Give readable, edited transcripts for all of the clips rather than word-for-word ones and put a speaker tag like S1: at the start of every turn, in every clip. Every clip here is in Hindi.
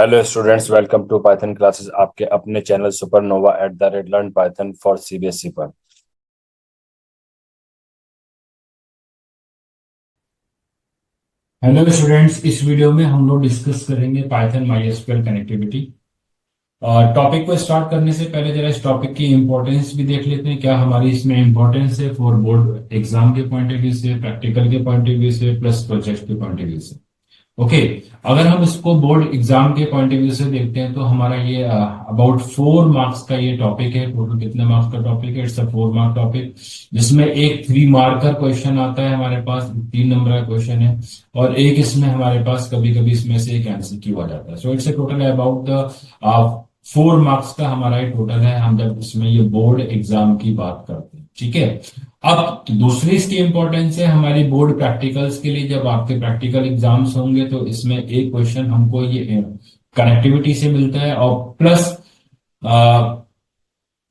S1: Hello students, welcome to Python classes. आपके अपने channel Supernova @learn Python for CBSE पर।
S2: हेलो स्टूडेंट्स, इस वीडियो में हम लोग डिस्कस करेंगे पाइथन माईएसक्यूएल कनेक्टिविटी। और टॉपिक को स्टार्ट करने से पहले जरा इस टॉपिक की इंपॉर्टेंस भी देख लेते हैं, क्या हमारी इसमें इंपॉर्टेंस है फॉर बोर्ड एग्जाम के पॉइंट ऑफ व्यू से, प्रैक्टिकल के पॉइंट ऑफ व्यू से, प्लस प्रोजेक्ट के पॉइंट ऑफ व्यू से। ओके। अगर हम इसको बोर्ड एग्जाम के पॉइंट ऑफ व्यू से देखते हैं तो हमारा ये अबाउट 4 मार्क्स का ये टॉपिक है। टोटल कितने मार्क्स का टॉपिक है? इट्स अ 4 मार्क टॉपिक, जिसमें एक 3 मार्कर क्वेश्चन आता है हमारे पास, 3 नंबर का क्वेश्चन है। और एक इसमें हमारे पास कभी कभी इसमें से एक एमसीक्यू आ जाता है। So it's a total about the 4 marks का हमारा ये टोटल है, हम जब इसमें ये बोर्ड एग्जाम की बात करते हैं। ठीक है। अब दूसरी इसकी इंपॉर्टेंस है हमारी बोर्ड प्रैक्टिकल्स के लिए। जब आपके प्रैक्टिकल एग्जाम्स होंगे तो इसमें एक क्वेश्चन हमको ये कनेक्टिविटी से मिलता है, और प्लस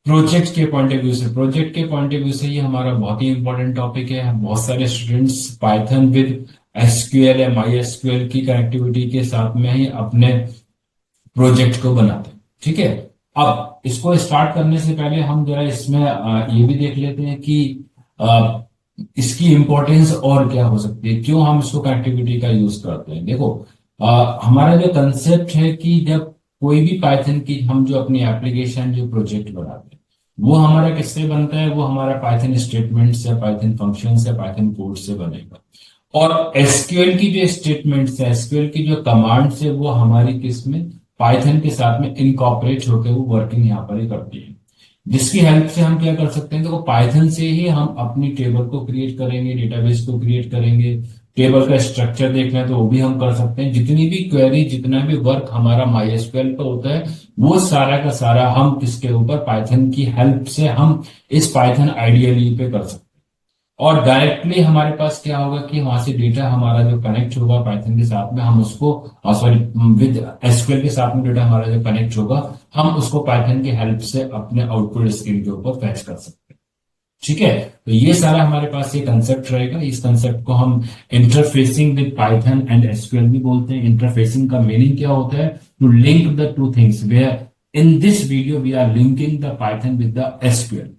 S2: प्रोजेक्ट के पॉइंट ऑफ व्यू से। प्रोजेक्ट के पॉइंट ऑफ व्यू से ये हमारा बहुत ही इंपॉर्टेंट टॉपिक है। बहुत सारे स्टूडेंट्स पाइथन विद एसक्यूएल या माई एसक्यूएल की कनेक्टिविटी के साथ में ही अपने प्रोजेक्ट को बनाते हैं। ठीक है। अब इसको स्टार्ट करने से पहले हम जरा इसमें ये भी देख लेते हैं कि अ, इसकी इंपॉर्टेंस और क्या हो सकती है, क्यों हम इसको कनेक्टिविटी का यूज करते हैं। देखो, हमारा जो कंसेप्ट है कि जब कोई भी पाइथन की हम जो अपनी एप्लीकेशन जो प्रोजेक्ट बनाते हैं, वो हमारा किससे बनता है? वो हमारा पाइथन स्टेटमेंट से, पाइथन फंक्शन से, पाइथन कोड से बनेगा। और एसक्यूएल की जो स्टेटमेंट्स है, एसक्यूएल की जो कमांड्स है, वो हमारी किस में, पाइथन के साथ में इनकॉर्पोरेट होकर वो वर्किंग यहाँ पर ही करती है। जिसकी हेल्प से हम क्या कर सकते हैं, तो पाइथन से ही हम अपनी टेबल को क्रिएट करेंगे, डेटाबेस को क्रिएट करेंगे। टेबल का स्ट्रक्चर देखना है तो वो भी हम कर सकते हैं। जितनी भी क्वेरी, जितना भी वर्क हमारा माईएसक्यूएल पर होता है, वो सारा का सारा हम किसके ऊपर, पाइथन की हेल्प से हम इस पाइथन आईडीएल पे कर सकते हैं। और डायरेक्टली हमारे पास क्या होगा कि वहां से डेटा हमारा जो कनेक्ट होगा पाइथन के साथ में, हम उसको, सॉरी, विद एसक्यूएल के साथ में डेटा हमारा जो कनेक्ट होगा, हम उसको पाइथन की हेल्प से अपने आउटपुट स्क्रीन के ऊपर फैच कर सकते हैं। ठीक है। तो ये सारा हमारे पास ये कंसेप्ट रहेगा। इस कंसेप्ट को हम interfacing with Python and SQL भी बोलते हैं। इंटरफेसिंग का मीनिंग क्या होता है? To link the two things, where in this video we are linking the Python with the SQL.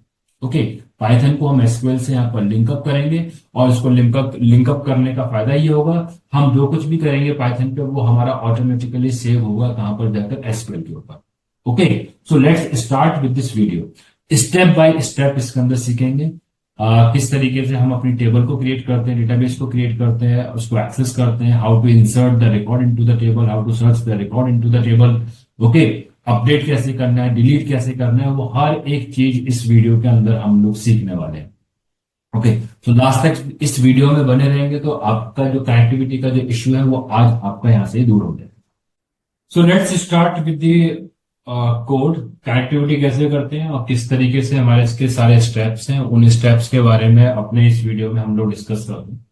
S2: Okay. Python को हम एसक्यूएल से यहाँ पर लिंकअप करेंगे, और इसको लिंकअप करने का फायदा ये होगा, हम जो कुछ भी करेंगे पाइथन पे वो हमारा ऑटोमेटिकली सेव होगा कहां पर जाकर, एसक्यूएल के ऊपर। Okay. So let's start with this video. Step by step इसके अंदर सीखेंगे किस तरीके से हम अपनी टेबल को क्रिएट करते हैं, डेटाबेस को क्रिएट करते हैं, उसको एक्सेस करते हैं, how to insert the record into the table, how to search the record into the table. Okay. Update कैसे करना है, डिलीट कैसे करना है, वो हर एक चीज इस वीडियो के अंदर हम लोग सीखने वाले हैं। ओके। तो लास्ट तक इस वीडियो में बने रहेंगे तो आपका जो कनेक्टिविटी का जो इश्यू है वो आज आपका यहां से दूर हो जाएगा। So let's start with the code. Connectivity कैसे करते हैं और किस तरीके से हमारे इसके सारे स्टेप्स हैं, उन स्टेप्स के बारे में अपने इस वीडियो में हम लोग डिस्कस करते हैं।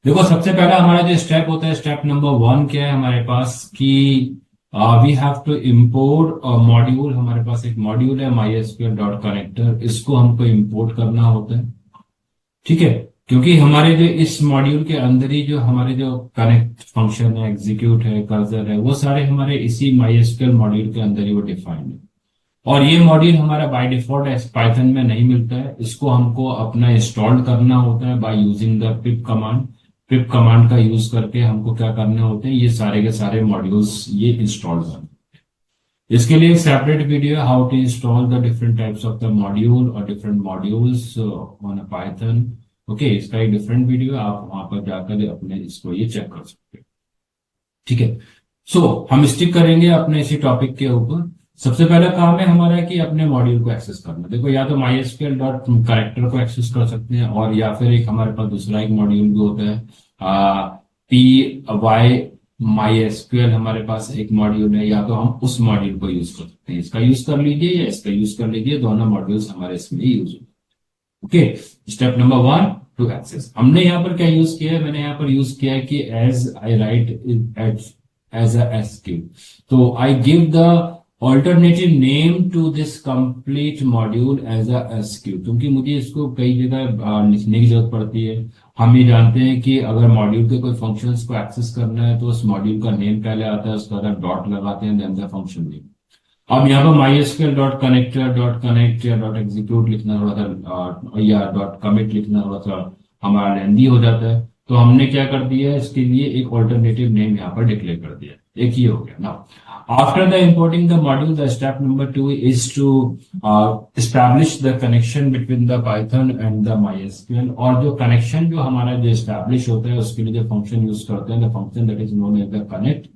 S2: देखो, सबसे पहला हमारा जो स्टेप होता है, स्टेप नंबर 1 क्या है हमारे पास कि we have to import module. हमारे पास एक मॉड्यूल है माईएसक्यूएल डॉट कनेक्टर, इसको हमको इंपोर्ट करना होता है। ठीक है। क्योंकि हमारे जो इस मॉड्यूल के अंदर ही जो हमारे जो कनेक्ट फंक्शन है, एग्जीक्यूट है, कर्सर है, वो सारे हमारे इसी माईएसक्यूएल मॉड्यूल के अंदर ही वो डिफाइंड है। और ये मॉड्यूल हमारा बाय डिफॉल्ट पाइथन में नहीं मिलता है, इसको हमको अपना इंस्टॉल करना होता है bye using the pip command. Pip command का यूज करके हमको क्या करने होते हैं, ये सारे के सारे मॉड्यूल्स ये इंस्टॉल करने। इसके लिए एक सेपरेट वीडियो है, how to install the different types of the module और different modules on a python. Okay. इसका एक डिफरेंट वीडियो है, आप वहां पर जाकर अपने इसको ये चेक कर सकते हैं। ठीक है। सो हम स्टिक करेंगे अपने इसी टॉपिक के ऊपर। सबसे पहला काम है हमारा कि अपने मॉड्यूल को एक्सेस करना। देखो, या तो माईएसक्यूएल डॉट करेक्टर को एक्सेस कर सकते हैं, और या फिर एक हमारे पास दूसरा एक मॉड्यूल भी होता है, पी वाई माई एसक्यूएल। हमारे पास एक मॉड्यूल है, या तो हम उस मॉड्यूल को यूज कर सकते हैं। इसका यूज कर लीजिए या इसका यूज कर लीजिए, दोनों मॉड्यूल्स हमारे इसमें यूज होते हैं। Okay. Step number 1, to access. हमने यहाँ पर क्या यूज किया है? मैंने यहाँ पर यूज किया है कि as I write as a SQ, तो I give the alternative name to this complete module as a SQ, क्योंकि मुझे इसको कई जगह लिखने की जरूरत पड़ती है। हम ये जानते हैं कि अगर मॉड्यूल के कोई फंक्शंस को एक्सेस करना है तो उस मॉड्यूल का नेम पहले आता है, उसके बाद डॉट लगाते हैं, देन द फंक्शन नेम। अब यहाँ पर MySQL dot connector dot connect या डॉट एग्जीक्यूट लिखना थोड़ा सा या डॉट कमिट लिखना थोड़ा सा हमारा लेंदी हो जाता है, तो हमने क्या कर दिया है, इसके लिए एक ऑल्टरनेटिव नेम यहाँ पर डिक्लेयर कर दिया। एक ही हो गया ना। After the importing the module, the step number 2 is to establish the connection between the Python and the MySQL। और जो कनेक्शन जो हमारा जो एस्टैब्लिश होता है उसके लिए जो फंक्शन यूज करते हैं, the function that is known as the connect,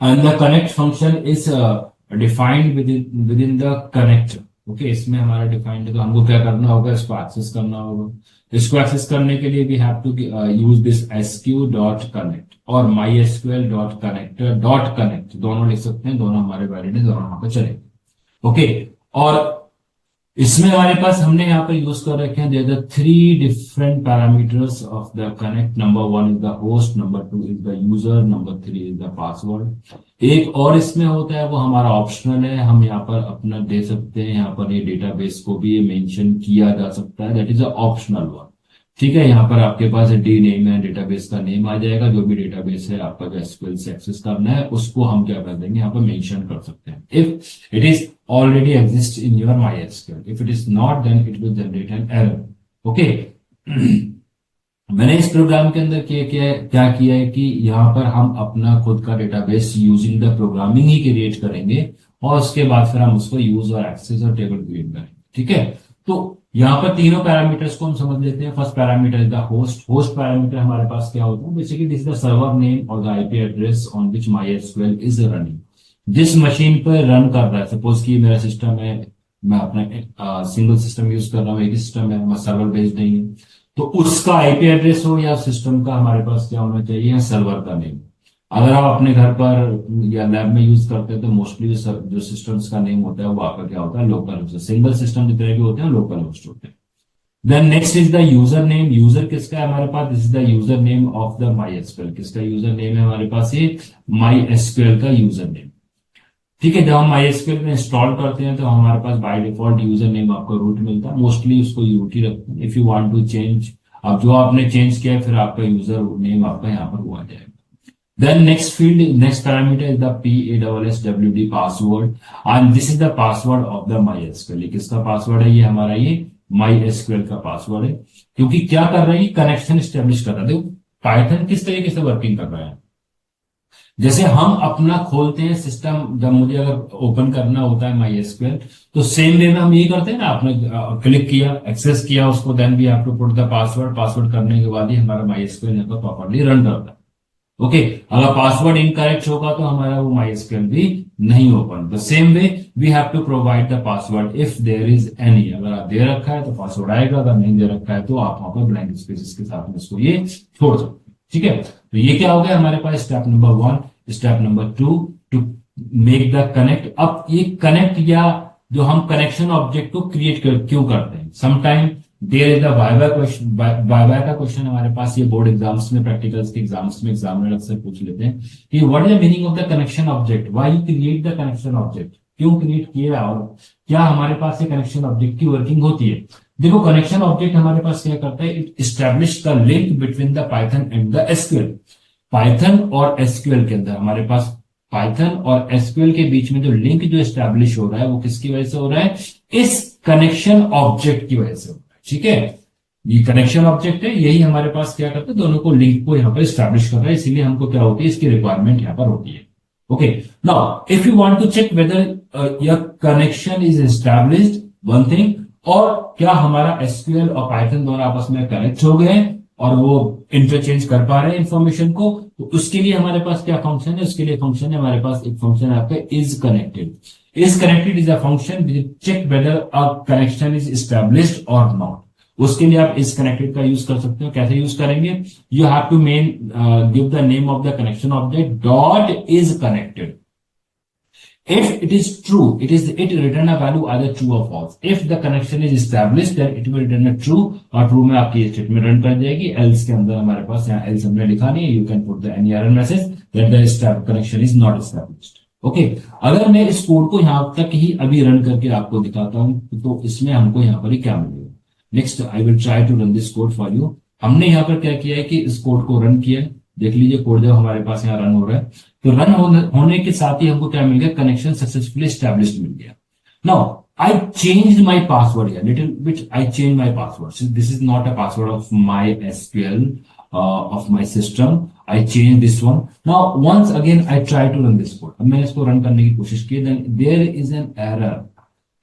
S2: and the connect function is defined within the connector. Okay, इसमें हमारा डिफाइंड है, तो हमको क्या करना होगा, इसको एक्सेस करना होगा। इसको एक्सेस करने के लिए we have to use this sq dot connect और MySQL dot connector dot connect, दोनों लिख सकते हैं, दोनों हमारे वैलिड है, दोनों यहाँ पे चलेंगे। ओके, और इसमें हमारे पास हमने यहाँ पर यूज कर रखे हैं there the 3 different parameters of the connect. Number 1 is the host, number 2 is the user, number 3 is the password. एक और इसमें होता है वो हमारा ऑप्शनल है, हम यहाँ पर अपना दे सकते हैं, यहाँ पर ये डेटाबेस को भी मेंशन किया जा सकता है, that is a optional one. ठीक है, यहाँ पर आपके पास डी नेम है, डेटाबेस का नेम आ जाएगा, जो भी डेटाबेस है आपका जो एसक्यूएल से एक्सेस करना है उसको हम क्या कर देंगे, यहाँ पर मेंशन कर सकते हैं। If it is already exists in your MySQL. If it is not, then it will generate an error. Okay. मैंने इस प्रोग्राम के अंदर क्या किया है कि यहाँ पर हम अपना खुद का database using the programming he create करेंगे और उसके बाद फिर हम उसको यूज और एक्सेस और टेबल क्रिएट करेंगे। ठीक है, तो यहाँ पर तीनों पैरामीटर्स को हम समझ लेते हैं। First parameter is the host. Host parameter हमारे पास क्या होता है, basically this is the server name और the IP address on which MySQL is running. जिस मशीन पर रन कर रहा है, सपोज कि मेरा सिस्टम है, मैं अपना सिंगल सिस्टम यूज कर रहा हूँ, एक ही सिस्टम है, मैं सर्वर बेस्ड नहीं है, तो उसका आईपी एड्रेस हो या सिस्टम का हमारे पास क्या होना चाहिए, सर्वर का नेम। अगर आप अपने घर पर या लैब में यूज करते हैं तो मोस्टली जो सिस्टम्स का नेम होता है वो आपका क्या होता है, लोकल होस्ट। सिंगल सिस्टम जितने भी होते हैं लोकल होस्ट होते हैं। Then next is the user name. User किसका है हमारे पास, this is the user name of the MySQL। किसका यूजर नेम है हमारे पास, ये MySQL का यूजर नेम। ठीक है, जब हम MySQL में इंस्टॉल करते हैं तो हमारे पास बाय डिफॉल्ट यूजर नेम आपको रूट मिलता है, मोस्टली उसको रूट ही रखते हैं। If you want to change, अब जो आपने चेंज किया फिर आपका यूजर नेम आपका यहाँ पर वो आ जाएगा। Then next field, next parameter is the PASSWD password, and this is the password of the MySQL। किसका पासवर्ड है, ये हमारा ये MySQL का पासवर्ड है। क्योंकि क्या कर रहा है, कनेक्शन स्टेब्लिश कर रहा है। देखो पाइथन किस तरीके से वर्किंग कर रहा है, जैसे हम अपना खोलते हैं सिस्टम, जब मुझे अगर ओपन करना होता है MySQL तो सेम वे में हम ये करते हैं ना, आपने क्लिक किया, एक्सेस किया उसको, then we have to put the password. Password करने के बाद ही हमारा MySQL यहाँ पर प्रॉपर्ली रन करता है। ओके, अगर पासवर्ड इनकरेक्ट होगा तो हमारा वो MySQL भी नहीं open. The same way we have to provide the password if there is any. अगर आप दे रखा है तो पासवर्ड आएगा, अगर नहीं दे रखा है तो आप वहां पर ब्लैंक स्पेसेस के साथ में इसको ये छोड़ सकते हैं। ठीक है, तो ये क्या हो गया हमारे पास, step number 1। Step number 2 to make the connect. अब ये कनेक्ट या जो हम कनेक्शन ऑब्जेक्ट को क्रिएट क्यों करते हैं, sometime there is the viva का क्वेश्चन हमारे पास, ये बोर्ड एग्जाम्स में, प्रैक्टिकल्स के एग्जाम्स में एग्जामिनर अक्सर पूछ लेते हैं कि what is the meaning of the connection object, why you create the connection object, क्यों क्रिएट किया और क्या हमारे पास ये कनेक्शन ऑब्जेक्ट की वर्किंग होती है। देखो कनेक्शन ऑब्जेक्ट हमारे पास क्या करता है, it establish the link between the Python and the SQL. Python और एसक्यूएल के अंदर हमारे पास पाइथन और एसक्यूएल के बीच में जो लिंक जो एस्टैब्लिश हो रहा है वो किसकी वजह से हो रहा है, इस कनेक्शन ऑब्जेक्ट की वजह से हो रहा है। ठीक है, ये कनेक्शन ऑब्जेक्ट है, यही हमारे पास क्या करता है, दोनों को लिंक को यहाँ पर एस्टैब्लिश कर रहा है, इसीलिए हमको क्या होती है, इसकी रिक्वायरमेंट यहाँ पर होती है। Okay, now if you want to check whether your connection is established, one thing, और क्या हमारा एसक्यूएल और पाइथन दोनों आपस में कनेक्ट हो गए और वो इंटरचेंज कर पा रहे हैं इंफॉर्मेशन को, तो उसके लिए हमारे पास क्या फंक्शन है, उसके लिए फंक्शन है हमारे पास, एक फंक्शन है आपका is connected. Is connected is a function check whether a connection is established और नॉट। उसके लिए आप इज कनेक्टेड का यूज कर सकते हो। कैसे यूज करेंगे, you have to give the name of the connection object dot is connected. If it is true, it return a value either true or false. If the connection is established, then it will return a true, और true में आपकी स्टेटमेंट रन कर जाएगी। else के अंदर हमारे पास यहाँ else हमने लिखा नहीं है, you can put the any error message that the connection is not established. Okay, अगर मैं इस कोड को यहां तक ही अभी रन करके आपको दिखाता हूं तो इसमें हमको यहां पर ही क्या मिलेगा। Next I will try to run this code for you. हमने यहाँ पर क्या किया है कि इस कोड को रन किया है। देख लीजिए कोड जब हमारे पास यहाँ रन हो रहा है, तो रन होने के साथ ही हमको क्या मिल गया, कनेक्शन सक्सेसफुली एस्टैब्लिश्ड मिल गया। Now I changed my password here, little bit I changed my password. So this is not a password of my SQL of my system. I changed this one. Now once again I try to run this code. अब मैंने इसको रन करने की कोशिश की, then there is an error.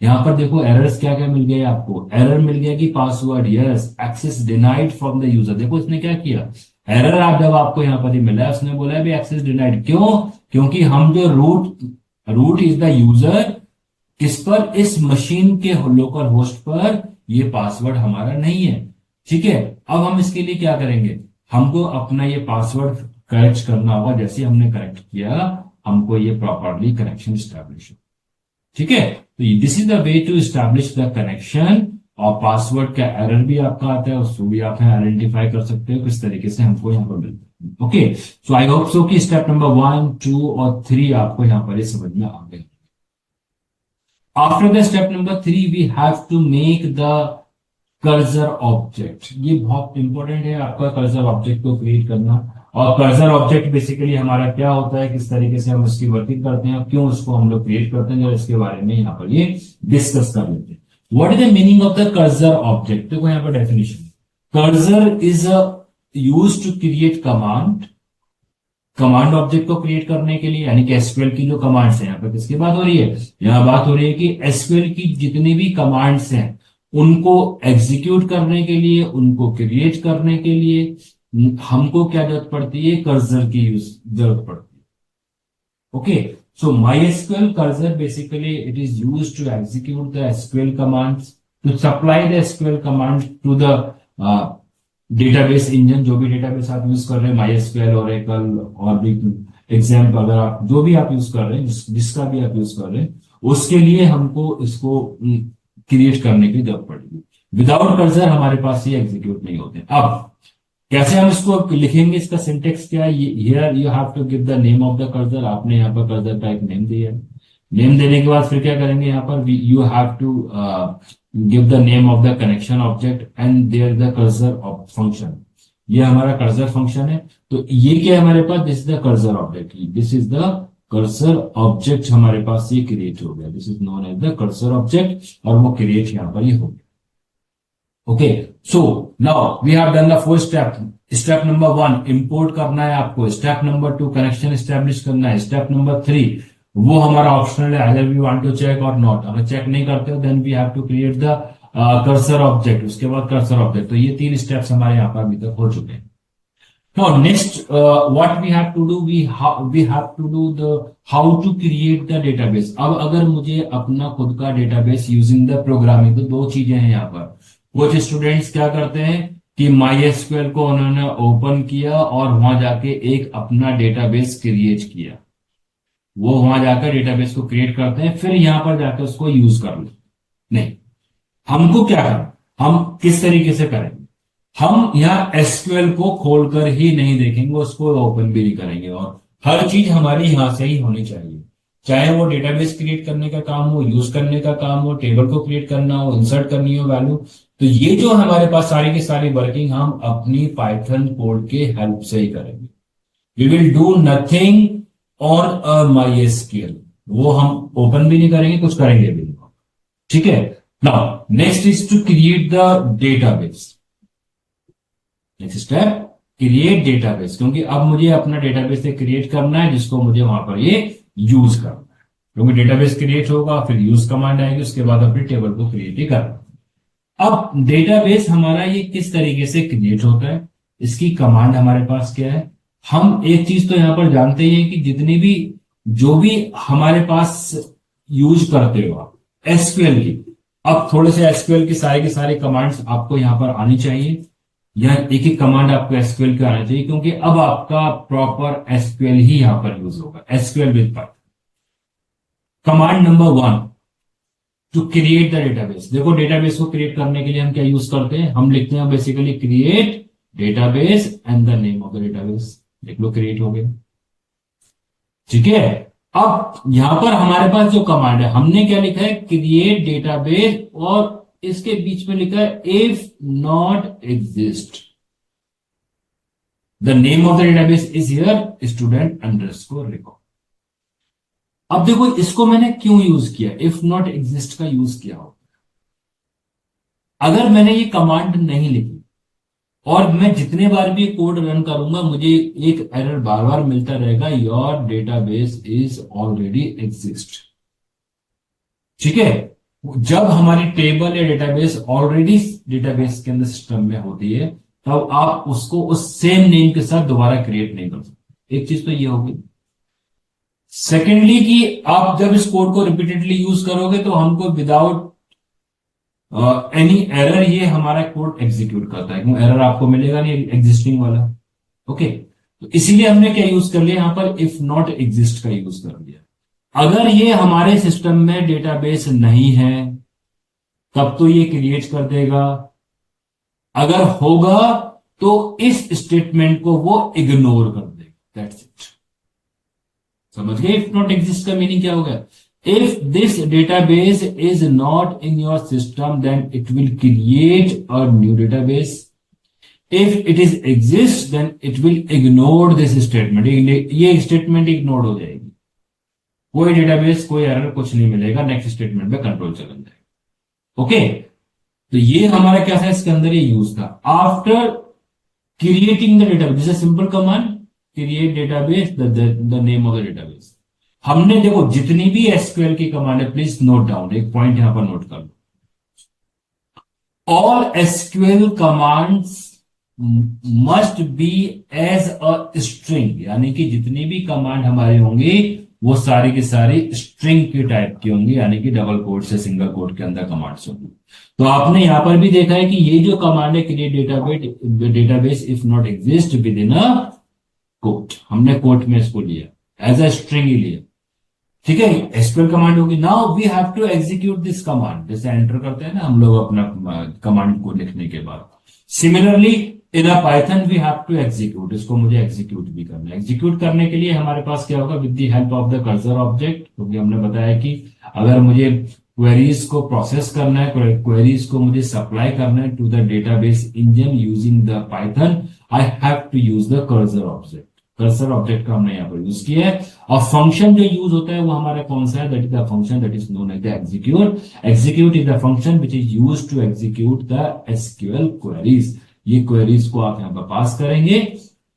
S2: यहाँ पर देखो एरर्स क्या क्या मिल गए आपको। एरर मिल गया कि password yes access denied from the user. देखो इसने क्या किया, एरर आप जब आपको यहाँ पर ही मिला है, उसने बोला है भी एक्सेस डिनाइड। क्यों? क्योंकि हम जो रूट इज द यूजर, किस पर, इस मशीन के लोकल होस्ट पर ये पासवर्ड हमारा नहीं है। ठीक है, अब हम इसके लिए क्या करेंगे, हमको अपना ये पासवर्ड करेक्ट करना होगा। जैसे हमने करेक्ट किया, हमको ये प्रॉपरली कनेक्शन स्टैब्लिश हो। ठीक है, तो this is the way to establish the connection. और पासवर्ड का एरर भी आपका आता है, उसको भी आप आइडेंटिफाई कर सकते हो किस तरीके से हमको यहाँ पर मिलता है। Okay, so I hope so कि स्टेप नंबर 1, 2 और 3 आपको यहाँ पर समझ में आ गए। After the step number 3, we have to make the cursor object. ये बहुत इंपॉर्टेंट है आपका कर्सर ऑब्जेक्ट को क्रिएट करना। और कर्सर ऑब्जेक्ट बेसिकली हमारा क्या होता है, किस तरीके से हम उसकी वर्किंग करते हैं, क्यों उसको हम लोग क्रिएट करते हैं, और इसके बारे में यहाँ पर ये डिस्कस कर लेते हैं। What is the meaning of the cursor object? देखो यहाँ पर definition, cursor is used to create command. Command object को क्रिएट करने के लिए, यानी कि एसक्यूएल की जो कमांड्स हैं, यहाँ पर किसकी बात हो रही है, यहाँ बात हो रही है कि एसक्यूएल की जितनी भी कमांड्स हैं उनको एग्जीक्यूट करने के लिए, उनको क्रिएट करने के लिए हमको क्या जरूरत पड़ती है, कर्सर की जरूरत पड़ती है। Okay, so MySQL cursor basically it is used to execute the SQL commands, to supply the SQL command to the database engine. जो भी डेटाबेस आप यूज कर रहे हैं, MySQL, Oracle और भी एग्जाम्पल, अगर आप जो भी आप यूज कर रहे हैं, जिसका भी आप यूज कर रहे हैं, उसके लिए हमको इसको क्रिएट करने की जरूरत पड़ेगी। विदाउट कर्सर हमारे पास ये एग्जीक्यूट नहीं होते। अब कैसे हम इसको लिखेंगे, इसका सिंटेक्स क्या है, here you have to give the name of the cursor. आपने यहाँ पर कर्सर का एक नेम दिया है। नेम देने के बाद फिर क्या करेंगे, यहाँ पर you have to give the name of the connection object and there the cursor function. ये हमारा कर्सर फंक्शन है। तो ये क्या है हमारे पास, this is the cursor object, this is the cursor object हमारे पास ये क्रिएट हो गया। This is known as the cursor object, और वो क्रिएट यहाँ पर ही हो गया। Okay, so now we have done the first step. Step number 1 import करना है आपको। स्टेप नंबर 2 कनेक्शन एस्टेब्लिश करना है। स्टेप नंबर 3 वो हमारा ऑप्शनल है, अगर वी वांट टू चेक और नॉट। अगर चेक नहीं करते हो then we have to create the cursor object. उसके बाद कर्सर ऑब्जेक्ट। तो ये 3 स्टेप्स हमारे यहाँ पर अभी तक हो चुके हैं। Now next what we have to do, we have to do the how to create the database. अब अगर मुझे अपना खुद का डेटाबेस यूजिंग द प्रोग्रामिंग, तो 2 चीजें हैं यहाँ पर। कुछ स्टूडेंट्स क्या करते हैं कि MySQL को उन्होंने ओपन किया और वहां जाके एक अपना डेटाबेस क्रिएट किया। वो वहां जाकर डेटाबेस को क्रिएट करते हैं, फिर यहां पर जाकर उसको यूज कर लेते। नहीं, हमको क्या करना, हम किस तरीके से करेंगे, हम यहाँ एसक्यूएल को खोलकर ही नहीं देखेंगे, उसको ओपन भी नहीं करेंगे। और हर चीज हमारी यहां से ही होनी चाहिए, चाहे वो डेटाबेस क्रिएट करने का काम हो, यूज करने का काम हो, टेबल को क्रिएट करना हो, इंसर्ट करनी हो वैल्यू। तो ये जो हमारे पास सारी की सारी वर्किंग हम अपनी पाइथन कोड के हेल्प से ही करेंगे। We will do nothing on MySQL। वो हम ओपन भी नहीं करेंगे, कुछ करेंगे भी नहीं। ठीक है, now next is to create the database. Next step, create database, क्योंकि अब मुझे अपना डेटाबेस से क्रिएट करना है जिसको मुझे वहां पर ये यूज करना है। क्योंकि डेटाबेस क्रिएट होगा, फिर यूज कमांड आएगी, उसके बाद अपने टेबल को क्रिएट ही करना। अब डेटाबेस हमारा ये किस तरीके से क्रिएट होता है, इसकी कमांड हमारे पास क्या है। हम एक चीज तो यहां पर जानते ही हैं कि जितनी भी जो भी हमारे पास यूज करते हो आप एसक्यूएल की, अब थोड़े से एसक्यूएल की सारी कमांड्स आपको यहां पर आनी चाहिए, या एक एक कमांड आपको एसक्यूएल की आनी चाहिए, क्योंकि अब आपका प्रॉपर एसक्यूएल ही यहां पर यूज होगा, SQL with Python. Command number 1 to create the database. देखो डेटाबेस को क्रिएट करने के लिए हम क्या यूज करते हैं, हम लिखते हैं basically create database and the name of the database. देख लो क्रिएट हो गया। ठीक है, अब यहां पर हमारे पास जो कमांड है, हमने क्या लिखा है, क्रिएट डेटाबेस, और इसके बीच में लिखा है if not exist the name of the database is here student underscore record. अब देखो इसको मैंने क्यों यूज किया, इफ नॉट एग्जिस्ट का यूज किया हो। अगर मैंने ये कमांड नहीं लिखी और मैं जितने बार भी कोड रन करूंगा मुझे एक एरर बार बार मिलता रहेगा, your database is already exist. ठीक है, जब हमारी टेबल या डेटाबेस ऑलरेडी डेटाबेस के अंदर सिस्टम में होती है तब आप उसको उस सेम नेम के साथ दोबारा क्रिएट नहीं कर सकते। एक चीज तो ये होगी। सेकेंडली कि आप जब इस कोड को रिपीटेडली यूज करोगे तो हमको विदाउट एनी एरर ये हमारा कोड एग्जीक्यूट करता है, क्योंकि एरर आपको मिलेगा नहीं एग्जिस्टिंग वाला। ओके, तो इसीलिए हमने क्या यूज कर लिया यहां पर, इफ नॉट एग्जिस्ट का यूज कर लिया। अगर ये हमारे सिस्टम में डेटाबेस नहीं है तब तो ये क्रिएट कर देगा, अगर होगा तो इस स्टेटमेंट को वो इग्नोर कर देगा। That's it. समझ गए इफ नॉट एग्जिस्ट का मीनिंग क्या होगा? If this database is not in your system, then it will create a new database. If it is exists, then it will ignore this statement. ये statement ignore हो जाएगी, कोई database कोई error कुछ नहीं मिलेगा, next statement में control चल जाएगा। ओके, तो ये हमारा क्या था, इसके अंदर ये यूज था। After creating the database, this is a simple command, create database, the name of the database। हमने देखो जितनी भी एसक्यूएल की कमांड है, प्लीज नोट डाउन, एक पॉइंट यहां पर नोट कर लो, all SQL commands must be as a string, यानी कि जितनी भी कमांड हमारी होंगी वो सारी की सारी स्ट्रिंग की टाइप की होंगी, यानी कि डबल कोट से सिंगल कोट के अंदर कमांड्स होंगी। तो आपने यहां पर भी देखा है कि ये जो कमांड है create database if not exist with in a quote, हमने कोट में इसको लिया एज अ स्ट्रिंग ही लिया। ठीक है, एसक्यूएल कमांड होगी। Now we have to execute this command, जैसे एंटर करते हैं ना हम लोग अपना कमांड को लिखने के बाद। Similarly in a Python we have to execute, इसको मुझे एग्जीक्यूट भी करना है। एग्जीक्यूट करने के लिए हमारे पास क्या होगा, with the help of the cursor object, क्योंकि हमने बताया कि अगर मुझे क्वेरीज को प्रोसेस करना है, क्वेरीज को मुझे सप्लाई करना है to the database engine using the Python, I have to use the cursor object. Cursor object का हमने यहाँ पर यूज किया है। और फंक्शन जो यूज होता है वो हमारा कौन सा है, that is the function that is known as the execute. Execute is the function which is used to execute the SQL queries. ये क्वेरीज को आप यहाँ पर पास करेंगे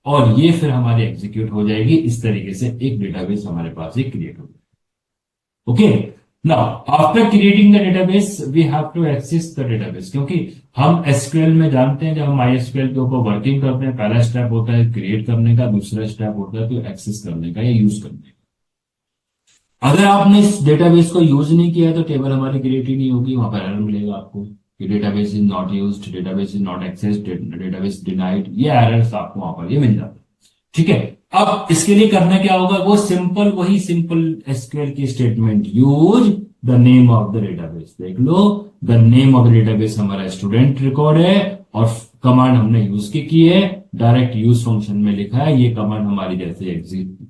S2: और ये फिर हमारी एग्जीक्यूट हो जाएगी। इस तरीके से एक डेटाबेस हमारे पास ही क्रिएट हो जाएगा। Okay, now after creating the database we have to access the database, क्योंकि हम एसक्यूएल में जानते हैं जब हम माईएसक्यूएल के ऊपर वर्किंग करते हैं, पहला स्टेप होता है क्रिएट करने का, दूसरा स्टेप होता है तो एक्सेस करने का या यूज करने का। अगर आपने इस डेटाबेस को यूज नहीं किया तो टेबल हमारी क्रिएट ही नहीं होगी, वहां पर एरर मिलेगा आपको कि database is not used, database is not accessed, database denied, ये एरर्स आपको वहां पर ये मिल जाता है। ठीक है, अब इसके लिए करना क्या होगा, वो सिंपल वही सिंपल एसक्यूएल की statement, use the name of the database. देख लो, the name of the database हमारा स्टूडेंट रिकॉर्ड है और कमांड हमने यूज की है, डायरेक्ट यूज फंक्शन में लिखा है। ये कमांड हमारी जैसे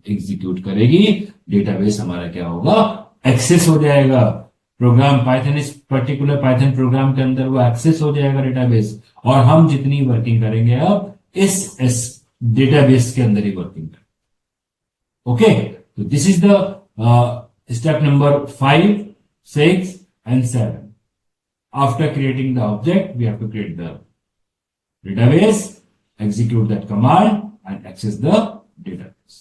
S2: एग्जीक्यूट करेगी, डेटाबेस हमारा क्या होगा, एक्सेस हो जाएगा। प्रोग्राम पाइथन, इस पर्टिकुलर पाइथन प्रोग्राम के अंदर वो एक्सेस हो जाएगा डेटाबेस, और हम जितनी वर्किंग करेंगे अब इस डेटाबेस के अंदर ही वर्किंग करेंगे। ओके, तो this is the step number 5, 6 and 7. After creating the object, we have to create the database, execute that command and access the database.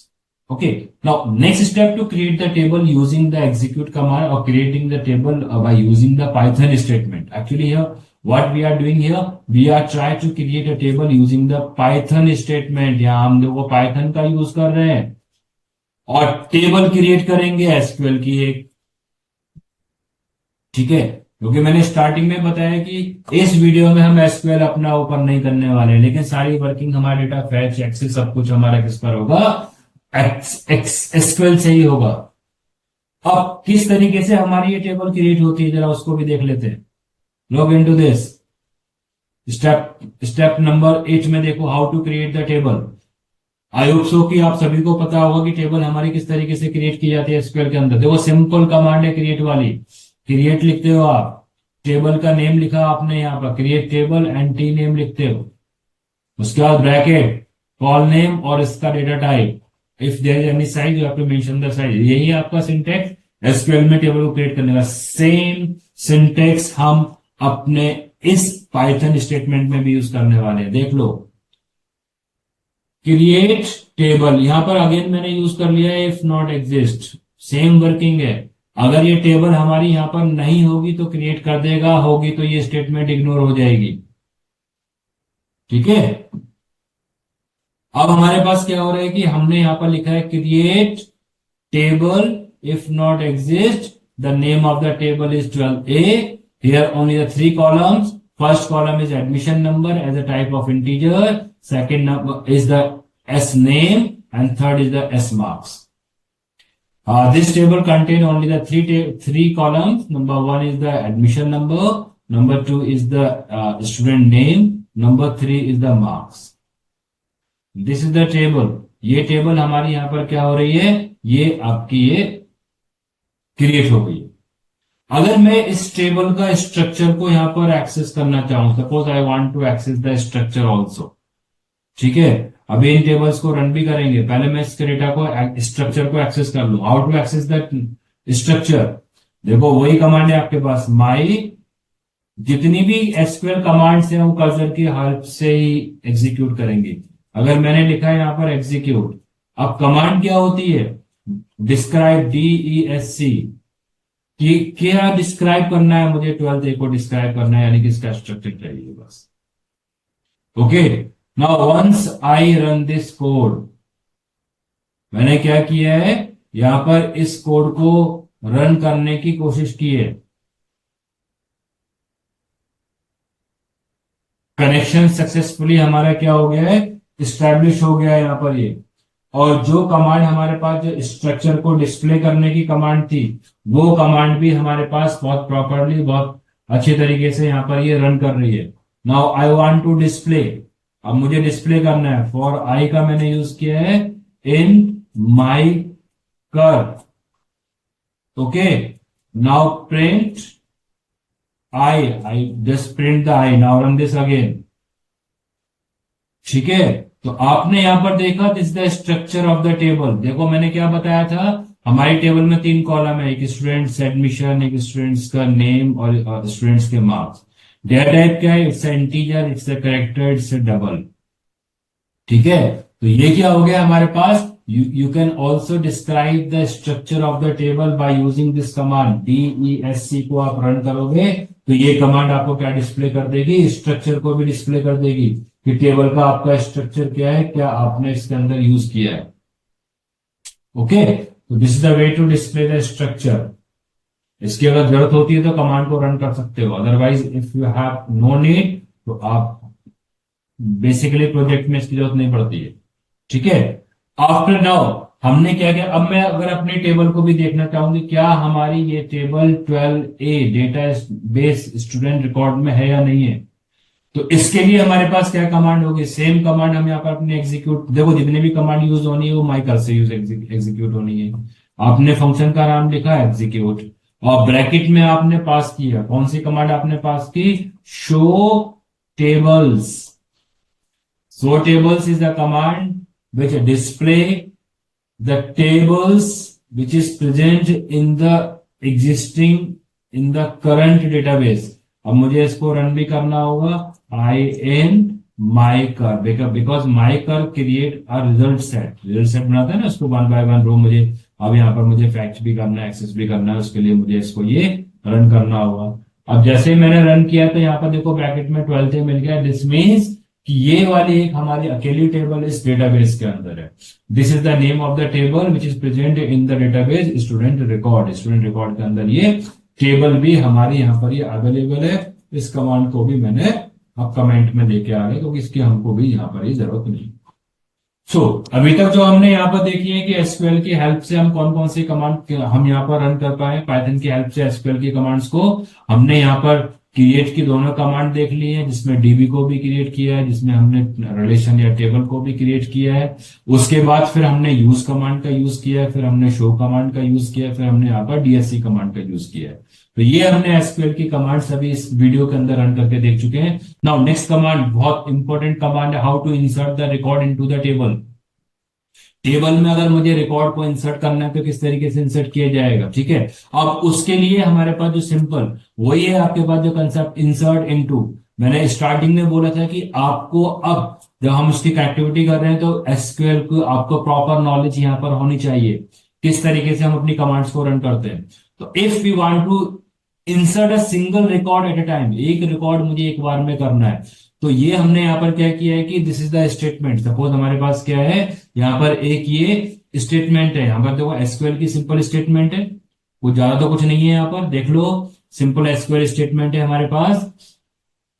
S2: Okay. Now, next step to create the table using the execute command or creating the table by using the Python statement. Actually here, what we are doing here, we are trying to create a table using the Python statement. यहाँ हम लोग Python का यूज कर रहे हैं और टेबल क्रिएट करेंगे एसक्यूएल की एक। ठीक है, क्योंकि मैंने स्टार्टिंग में बताया कि इस वीडियो में हम एसक्यूएल अपना ओपन नहीं करने वाले, लेकिन सारी वर्किंग हमारा डेटा फैच एक्सेस सब कुछ हमारा किस पर होगा, एसक्यूएल से ही होगा। अब किस तरीके से हमारी ये टेबल क्रिएट होती है जरा उसको भी देख लेते हैं। Log into this step number 8 में देखो, how to create the table. I hope so कि आप सभी को पता होगा कि टेबल हमारी किस तरीके से क्रिएट की जाती है एसक्यूएल के अंदर। देखो सिंपल कमांड है क्रिएट वाली, क्रिएट लिखते हो आप, टेबल का नेम लिखा आपने यहाँ पर create table and T name लिखते हो, उसके बाद ब्रैकेट कॉल नेम और इसका data type, if there is any size you have to mention the size. यही आपका सिंटेक्स एसक्यूएल में टेबल को क्रिएट करने का। सेम सिंटेक्स हम अपने इस पाइथन स्टेटमेंट में भी यूज करने वाले हैं। देख लो क्रिएट टेबल, यहां पर अगेन मैंने यूज कर लिया है if not exist, same working है। अगर ये टेबल हमारी यहां पर नहीं होगी तो क्रिएट कर देगा, होगी तो ये स्टेटमेंट इग्नोर हो जाएगी। ठीक है, अब हमारे पास क्या हो रहा है कि हमने यहां पर लिखा है create table if not exist the name of the table is 12a, here only the 3 columns. First column is admission number as a type of integer, second number is the s name, and third is the s marks. This table contain only the three columns. Number 1 is the admission number, number 2 is the student name, number 3 is the marks. This is the table. ये टेबल हमारी यहाँ पर क्या हो रही है, ये आपकी ये क्रिएट हो गई। अगर मैं इस टेबल का स्ट्रक्चर को यहां पर एक्सेस करना चाहूं, suppose I want to access the structure also, ठीक है, अभी इन टेबल्स को रन भी करेंगे, पहले मैं इसके डेटा को स्ट्रक्चर को एक्सेस कर लूं। How to access the structure, देखो वही कमांड है आपके पास, माई, जितनी भी एसक्यूएल कमांड्स हैं वो कर्सर की हेल्प से ही एग्जीक्यूट करेंगे। अगर मैंने लिखा है यहां पर एग्जीक्यूट, अब कमांड क्या होती है, डिस्क्राइब, DESC, कि क्या डिस्क्राइब करना है मुझे, 12a को डिस्क्राइब करना है, यानी कि इसका स्ट्रक्चर चाहिए बस। Okay, now once I run this code, मैंने क्या किया है, यहां पर इस कोड को रन करने की कोशिश की है, कनेक्शन सक्सेसफुली हमारा क्या हो गया है, इस्टेब्लिश हो गया है यहां पर ये। और जो कमांड हमारे पास जो स्ट्रक्चर को डिस्प्ले करने की कमांड थी, वो कमांड भी हमारे पास बहुत प्रॉपरली, बहुत अच्छे तरीके से यहाँ पर ये रन कर रही है। Now I want to display, अब मुझे डिस्प्ले करना है, फॉर आई का मैंने यूज किया है इन माई कर। Okay, now print I just print the I, now run this again. ठीक है, तो आपने यहां पर देखा this the structure of the table. देखो मैंने क्या बताया था, हमारी टेबल में 3 कॉलम है, एक स्टूडेंट्स एडमिशन, एक स्टूडेंट्स का नेम और स्टूडेंट्स के मार्क्स। डेटा टाइप क्या है, it's integer, it's character, it's double. ठीक है, तो ये क्या हो गया हमारे पास, you can also describe the structure of the table by using this command DESC को आप रन करोगे तो ये कमांड आपको क्या डिस्प्ले कर देगी, स्ट्रक्चर को भी डिस्प्ले कर देगी कि टेबल का आपका स्ट्रक्चर क्या है, क्या आपने इसके अंदर यूज किया है। ओके, तो this is the way to display the structure. इसकी अगर जरूरत होती है तो कमांड को रन कर सकते हो, otherwise if you have no need तो आप बेसिकली प्रोजेक्ट में इसकी जरूरत नहीं पड़ती है। ठीक है, आफ्टर नाउ हमने क्या किया, अब मैं अगर अपनी टेबल को भी देखना चाहूंगी, क्या हमारी ये table 12A data base student record में है या नहीं है, तो इसके लिए हमारे पास क्या कमांड होगी, सेम कमांड हम यहाँ पर अपने एग्जीक्यूट, देखो जितने भी कमांड यूज होनी है वो माइकर से यूज एग्जीक्यूट होनी है। आपने फंक्शन का नाम लिखा है एग्जीक्यूट, और ब्रैकेट में आपने पास किया, कौन सी कमांड आपने पास की, show tables. Show tables is the command which display the tables which is present in the existing in the current database। अब मुझे इसको रन भी करना होगा, in mycar, because mycar create a result set बनाता है ना, उसको 1 by 1 रो मुझे, अब यहाँ पर मुझे फैक्ट भी करना है, एक्सेस भी करना है, उसके लिए मुझे इसको ये रन करना होगा। अब जैसे ही मैंने रन किया तो यहाँ पर देखो ब्रैकेट में 12 मिल गया, दिस मीन्स कि ये वाली एक हमारी अकेली टेबल इस डेटाबेस के अंदर है। This is the name of the table which is present in the database student record. Student record के अंदर ये टेबल भी हमारी यहाँ पर ये अवेलेबल है। इस कमांड को भी मैंने अब कमेंट में लेके आ गए क्योंकि इसकी हमको भी यहाँ पर ये जरूरत नहीं। अभी तक जो हमने यहाँ पर देखी है कि एसक्यूएल की हेल्प से हम कौन कौन सी कमांड हम यहाँ पर रन कर पाए, पाइथन की हेल्प से एसक्यूएल की कमांड्स को हमने यहाँ पर क्रिएट की दोनों कमांड देख ली है, जिसमें डीबी को भी क्रिएट किया है, जिसमें हमने रिलेशन या टेबल को भी क्रिएट किया है। उसके बाद फिर हमने यूज कमांड का यूज किया है, फिर हमने शो कमांड का यूज किया है, फिर हमने यहाँ पर डीएससी कमांड का यूज किया है। तो ये हमने एसक्यूएल की कमांड अभी इस वीडियो के अंदर रन करके देख चुके हैं। नाउ नेक्स्ट कमांड बहुत इंपॉर्टेंट कमांड है, how to insert the record into the table. Table में अगर मुझे रिकॉर्ड को इंसर्ट करना है तो किस तरीके से इंसर्ट किया जाएगा, ठीक है। अब उसके लिए हमारे पास जो सिंपल वही है, आपके पास जो कंसेप्ट इंसर्ट इनटू, मैंने स्टार्टिंग में बोला था कि आपको अब जब हम उसकी एक्टिविटी कर रहे हैं तो एसक्यूएल को आपको प्रॉपर नॉलेज यहाँ पर होनी चाहिए, किस तरीके से हम अपनी कमांड्स को रन करते हैं। तो if we want to insert a single record at a time, एक रिकॉर्ड मुझे एक बार में करना है, तो ये हमने यहाँ पर क्या किया है कि this is the statement. Suppose हमारे पास क्या है, यहाँ पर एक ये स्टेटमेंट है, यहाँ पर देखो एसक्यूएल की सिंपल स्टेटमेंट है, कुछ ज्यादा तो कुछ नहीं है। यहाँ पर देख लो, सिंपल एसक्यूएल स्टेटमेंट है हमारे पास,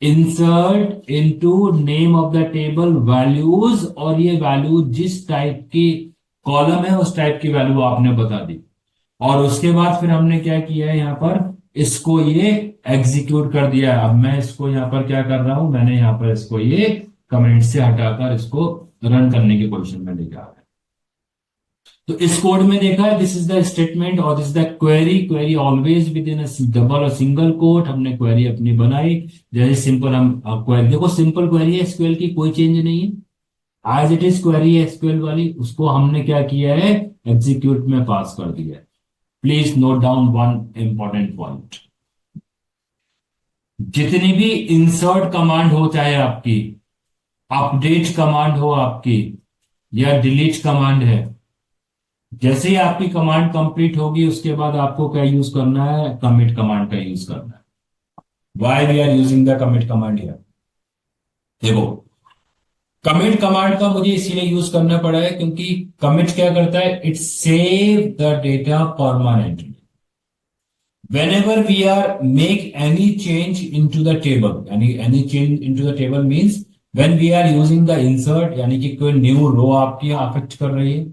S2: insert into name of the table values, और ये वैल्यू जिस टाइप की कॉलम है उस टाइप की वैल्यू आपने बता दी। और उसके बाद फिर हमने क्या किया है, यहाँ पर इसको ये एग्जीक्यूट कर दिया। अब मैं इसको यहाँ पर क्या कर रहा हूं, मैंने यहाँ पर इसको ये कमेंट से हटाकर इसको रन करने की पोजीशन में लेके आ रहा है। तो इस कोड में देखा है, दिस इज द स्टेटमेंट और this is the query. Query always with in double और सिंगल कोट। हमने क्वेरी अपनी बनाई, जैसे सिंपल हम क्वेरी, देखो सिंपल क्वेरी है एसक्यूएल की, कोई चेंज नहीं है, एज इट इज क्वेरी है एसक्यूएल वाली, उसको हमने क्या किया है, एग्जीक्यूट में पास कर दिया है। Please note down one important point, जितनी भी इंसर्ट कमांड हो, चाहे आपकी अपडेट कमांड हो आपकी या डिलीट कमांड है, जैसे ही आपकी कमांड कंप्लीट होगी उसके बाद आपको क्या यूज करना है, कमिट कमांड का यूज करना है। Why we are using the commit command here, देखो कमिट कमांड का मुझे इसीलिए यूज करना पड़ा है क्योंकि कमिट क्या करता है, it save the data permanently. Whenever we are make any change into the table, any change into the table means when we are using the insert, यानी कि कोई न्यू रो आपकी अफेक्ट कर रही है,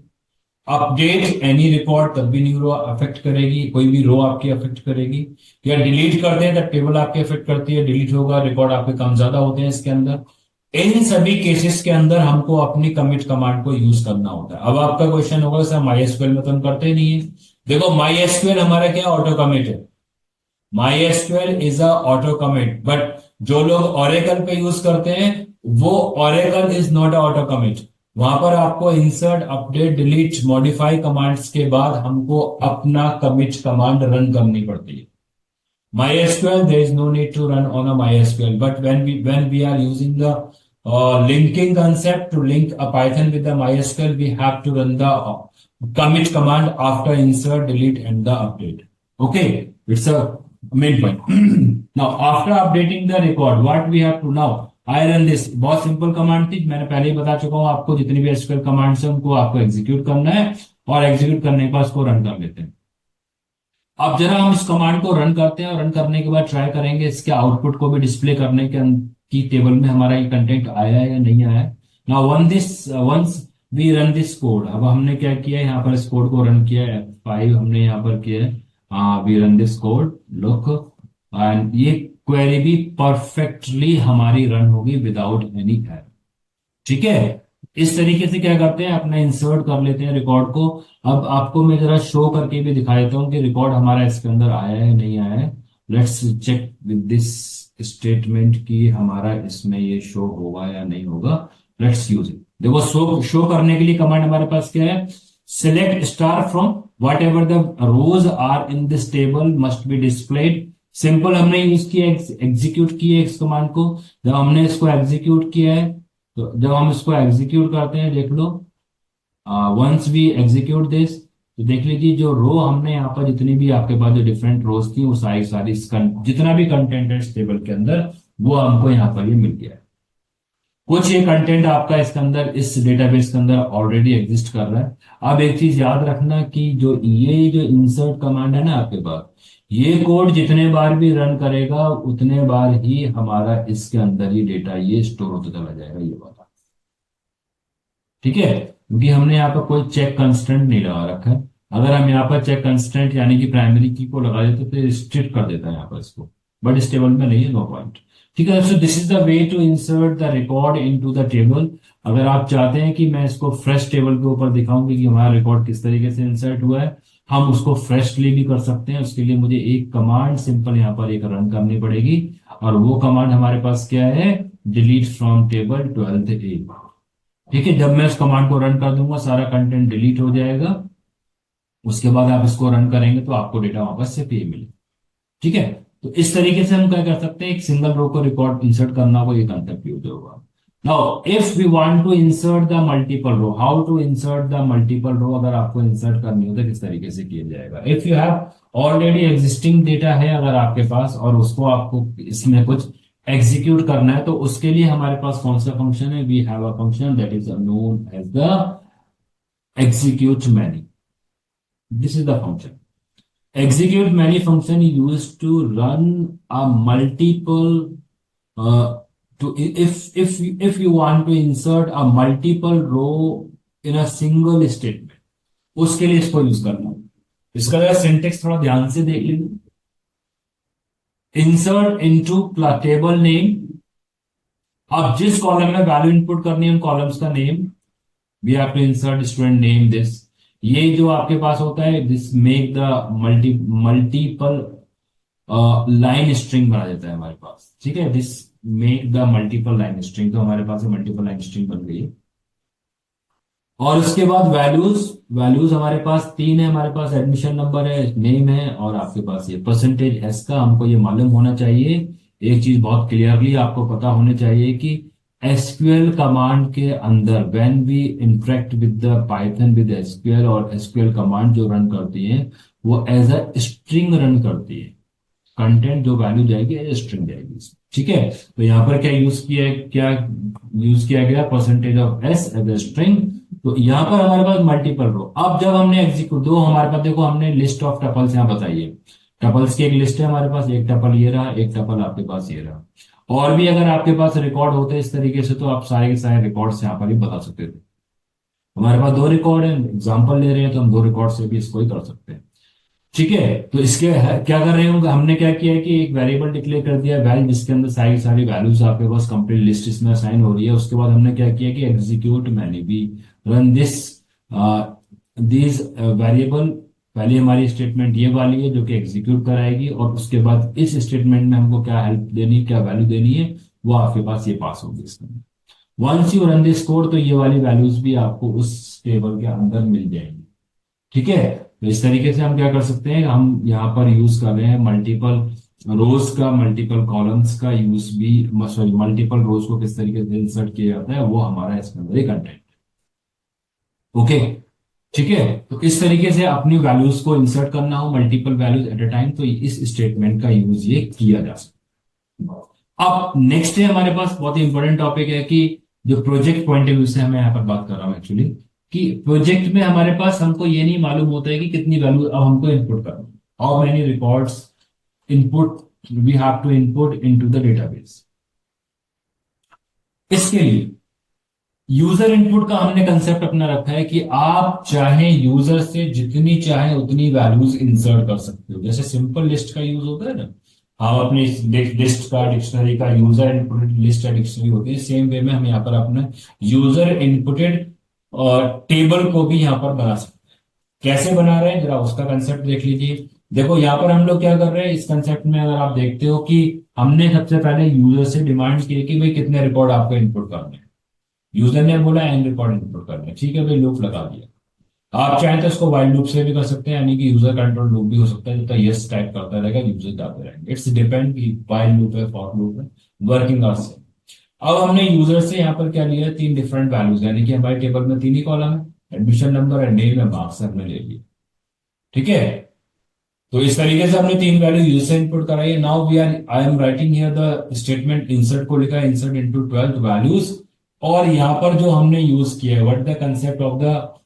S2: अपडेट एनी रिकॉर्ड तब भी न्यू रो अफेक्ट करेगी, कोई भी रो आपकी अफेक्ट करेगी, या डिलीट करते हैं तब टेबल आपकी अफेक्ट करती है, डिलीट होगा, रिकॉर्ड आपके कम ज्यादा होते हैं इसके अंदर। इन सभी केसेस के अंदर हमको अपनी कमिट कमांड को यूज करना होता है। अब आपका क्वेश्चन होगा सर MySQL में तो हम करते नहीं है। देखो MySQL हमारा क्या ऑटो कमिट है, MySQL is a auto commit, but जो लोग Oracle पे यूज करते हैं वो Oracle is not a auto commit. वहां पर आपको insert, update, delete, modify commands के बाद हमको अपना कमिट कमांड रन करनी पड़ती है। MySQL, there is no need to run on a MySQL, but when we are using the linking concept to link a Python with the MySQL, we have to run the commit command after insert, delete, and the update. Okay, it's a main point. Now, after updating the record, what we have to now? I run this. बहुत सिंपल कमांड थी, मैंने पहले ही बता चुका हूं आपको, जितनी भी SQL कमांड्स है उनको आपको एग्जीक्यूट करना है, और एग्जीक्यूट करने के बाद उसको रन कर लेते हैं। अब जरा हम इस कमांड को रन करते हैं, और रन करने के बाद ट्राई करेंगे इसके आउटपुट को भी डिस्प्ले करने के की टेबल में हमारा ये कंटेंट आया है या नहीं आया है। Now once we run this code, अब हमने क्या किया है, यहाँ पर इस कोड को रन किया है, F5 हमने यहाँ पर किया है, we run this code, look, and ये क्वेरी भी परफेक्टली हमारी रन होगी विदाउट एनी एरर, ठीक है। इस तरीके से क्या करते हैं, अपना इंसर्ट कर लेते हैं रिकॉर्ड को। अब आपको मैं जरा शो करके भी दिखा देता हूं कि रिकॉर्ड हमारा इसके अंदर आया है नहीं आया है। Let's check with this statement कि हमारा इसमें ये शो होगा या नहीं होगा। Let's use it. देखो शो करने के लिए कमांड हमारे पास क्या है, select star from whatever the rows are in this table must be displayed. Simple हमने यूज किया, एग्जीक्यूट किया इस कमांड को। जब हमने इसको एग्जीक्यूट किया है, तो जब हम इसको एग्जीक्यूट करते हैं, देख लो, वंस वी एग्जीक्यूट दिस, तो देख लीजिए जो रो हमने यहाँ पर जितनी भी आपके पास जो डिफरेंट रोज थी वो सारी जितना भी कंटेंट है इस टेबल के अंदर वो हमको यहाँ पर ये मिल गया है। कुछ ये कंटेंट आपका इसके अंदर इस डेटाबेस के अंदर ऑलरेडी एग्जिस्ट कर रहा है। अब एक चीज याद रखना कि जो इंसर्ट कमांड है ना आपके पास, ये कोड जितने बार भी रन करेगा उतने बार ही हमारा इसके अंदर ये डेटा ये स्टोर होता चला जाएगा, ये वाला, ठीक है। क्योंकि हमने यहाँ पर कोई चेक कंस्टेंट नहीं लगा रखा है। अगर हम यहाँ पर चेक कंस्टेंट यानी कि प्राइमरी की को लगा देते तो रिस्ट्रिक्ट कर देता है यहाँ पर इसको, बट इस टेबल में नहीं है, नो पॉइंट। ठीक है, so this is the way to insert the record into the table. अगर आप चाहते हैं कि मैं इसको फ्रेश टेबल के ऊपर दिखाऊं कि हमारा रिकॉर्ड किस तरीके से इंसर्ट हुआ है, हम उसको फ्रेशली भी कर सकते हैं। उसके लिए मुझे एक कमांड सिंपल यहाँ पर एक रन करनी पड़ेगी, और वो कमांड हमारे पास क्या है, डिलीट फ्रॉम टेबल 12th ए। ठीक है, जब मैं इस कमांड को रन कर दूंगा सारा कंटेंट डिलीट हो जाएगा। उसके बाद आप इसको रन करेंगे तो आपको डेटा वापस से पे मिले। ठीक है, तो इस तरीके से हम क्या कर सकते हैं, एक सिंगल रो को रिकॉर्ड इंसर्ट करना होगा, ये कंसेप्ट यूज होगा। Now if we want to insert the multiple row, how to insert the multiple row, अगर आपको इंसर्ट करनी हो तो किस तरीके से किया जाएगा। If you have already existing data है अगर आपके पास, और उसको आपको इसमें कुछ एग्जीक्यूट करना है, तो उसके लिए हमारे पास कौन सा फंक्शन है, we have a function that is known as the execute many. This is the function. Execute many function is used to run a multiple to if you want to insert a multiple row in a single statement, उसके लिए इसको यूज करना। इसका जरा सिंटेक्स थोड़ा ध्यान से देख लीजिए। इंसर्ट इनटू टेबल नेम, आप जिस कॉलम में वैल्यू इनपुट करनी है उन कॉलम्स का name, we have to insert student name this. ये जो आपके पास होता है, this make the multiple line string बना देता है हमारे पास। ठीक है, this make the multiple line string, तो हमारे पास मल्टीपल लाइन स्ट्रिंग बन गई। और उसके बाद वैल्यूज, वैल्यूज हमारे पास तीन है, हमारे पास एडमिशन नंबर है, नेम है, और आपके पास ये परसेंटेज एस का। हमको ये मालूम होना चाहिए, एक चीज बहुत क्लियरली आपको पता होनी चाहिए कि एसक्यूएल कमांड के अंदर when we interact with the Python with SQL, और एसक्यूएल कमांड जो रन करती है वो एज अ स्ट्रिंग रन करती है। कंटेंट जो वैल्यू जाएगी एज स्ट्रिंग जाएगी। ठीक है, तो यहाँ पर क्या यूज किया है, क्या यूज किया गया, percentage of S as a string. तो यहाँ पर हमारे पास मल्टीपल रो। अब जब हमने एग्जीक्यूट, दो हमारे पास देखो हमने लिस्ट ऑफ टपल्स यहाँ बताई है, टपल्स की एक लिस्ट है हमारे पास, एक टपल ये रहा, एक टपल आपके पास ये रहा। और भी अगर आपके पास रिकॉर्ड होते इस तरीके से तो आप सारे के सारे रिकॉर्ड्स यहाँ पर ही बता सकते थे। हमारे पास दो रिकॉर्ड है, एग्जाम्पल ले रहे हैं तो हम दो रिकॉर्ड से भी इसको ही कर सकते हैं। ठीक है, तो इसके क्या कर रहे होंगे, हमने क्या किया है कि एक वेरिएबल डिक्लेयर कर दिया वैल, जिसके अंदर सारी सारी वैल्यूज आपके पास कंप्लीट लिस्ट इसमें असाइन हो रही है। उसके बाद हमने क्या किया कि execute many be run this this variable. पहले हमारी स्टेटमेंट ये वाली है जो कि एग्जीक्यूट कराएगी, और उसके बाद इस स्टेटमेंट में हमको क्या हेल्प देनी है, क्या वैल्यू देनी है, वो आपके पास ये पास होगी इसमें। Once you run this code तो ये वाली वैल्यूज भी आपको उस टेबल के अंदर मिल जाएंगी। ठीक है, तो इस तरीके से हम क्या कर सकते हैं, हम यहाँ पर यूज कर रहे हैं मल्टीपल रोज का, मल्टीपल कॉलम्स का यूज भी, सॉरी मल्टीपल रोज को किस तरीके से इंसर्ट किया जाता है वो हमारा इसके अंदर ही कंटेंट। ओके, ठीक है, तो इस तरीके से अपनी वैल्यूज को इंसर्ट करना हो multiple values eight a time, तो इस स्टेटमेंट का यूज ये किया जा सकता है। अब नेक्स्ट है हमारे पास बहुत ही इंपॉर्टेंट टॉपिक है कि जो प्रोजेक्ट पॉइंट ऑफ व्यू से मैं यहाँ पर बात कर रहा हूँ एक्चुअली, कि प्रोजेक्ट में हमारे पास हमको ये नहीं मालूम होता है कि कितनी वैल्यू अब हमको इनपुट करना, how many records input we have to input into the database. इसके लिए यूजर इनपुट का हमने कंसेप्ट अपना रखा है कि आप चाहे यूजर से जितनी चाहे उतनी वैल्यूज इंसर्ट कर सकते हो। जैसे सिंपल लिस्ट का यूज होता है ना, हम अपनी लिस्ट का, डिक्शनरी का यूजर इनपुटेड लिस्ट या डिक्शनरी होती है, सेम वे में हम यहाँ पर अपना यूजर इनपुटेड और टेबल को भी यहाँ पर बना सकते हैं। कैसे बना रहे हैं जरा उसका कंसेप्ट देख लीजिए। देखो यहाँ पर हम लोग क्या कर रहे हैं, इस कंसेप्ट में अगर आप देखते हो कि हमने सबसे पहले यूजर से डिमांड की कि भाई कितने रिकॉर्ड आपको इनपुट करने हैं। यूजर ने बोला एन रिकॉर्ड इनपुट करने, ठीक है भाई, लूप लगा दिया। आप चाहें तो इसको वाइल लूप से भी कर सकते हैं, यानी कि यूजर कंट्रोल लूप भी हो सकता है, जब तक यस टाइप करता रहेगा यूजर जाते रहेंगे। इट्स डिपेंड कि वाइल लूप है, फॉर लूप है, वर्किंग आवर्स से। अब हमने यूजर से यहाँ पर क्या लिया है, तीन डिफरेंट वैल्यूज, यानी कि हमारे टेबल में तीन ही कॉलम है, एडमिशन नंबर है, नेम है, मार्क्स हमने ले लिया। ठीक है, तो इस तरीके से हमने तीन वैल्यू यूजर से इनपुट कराई है। Now we are I am writing here the statement insert को लिखा है, इंसर्ट इनटू 12 वैल्यूज। और यहाँ पर जो हमने यूज किया है, what the concept of the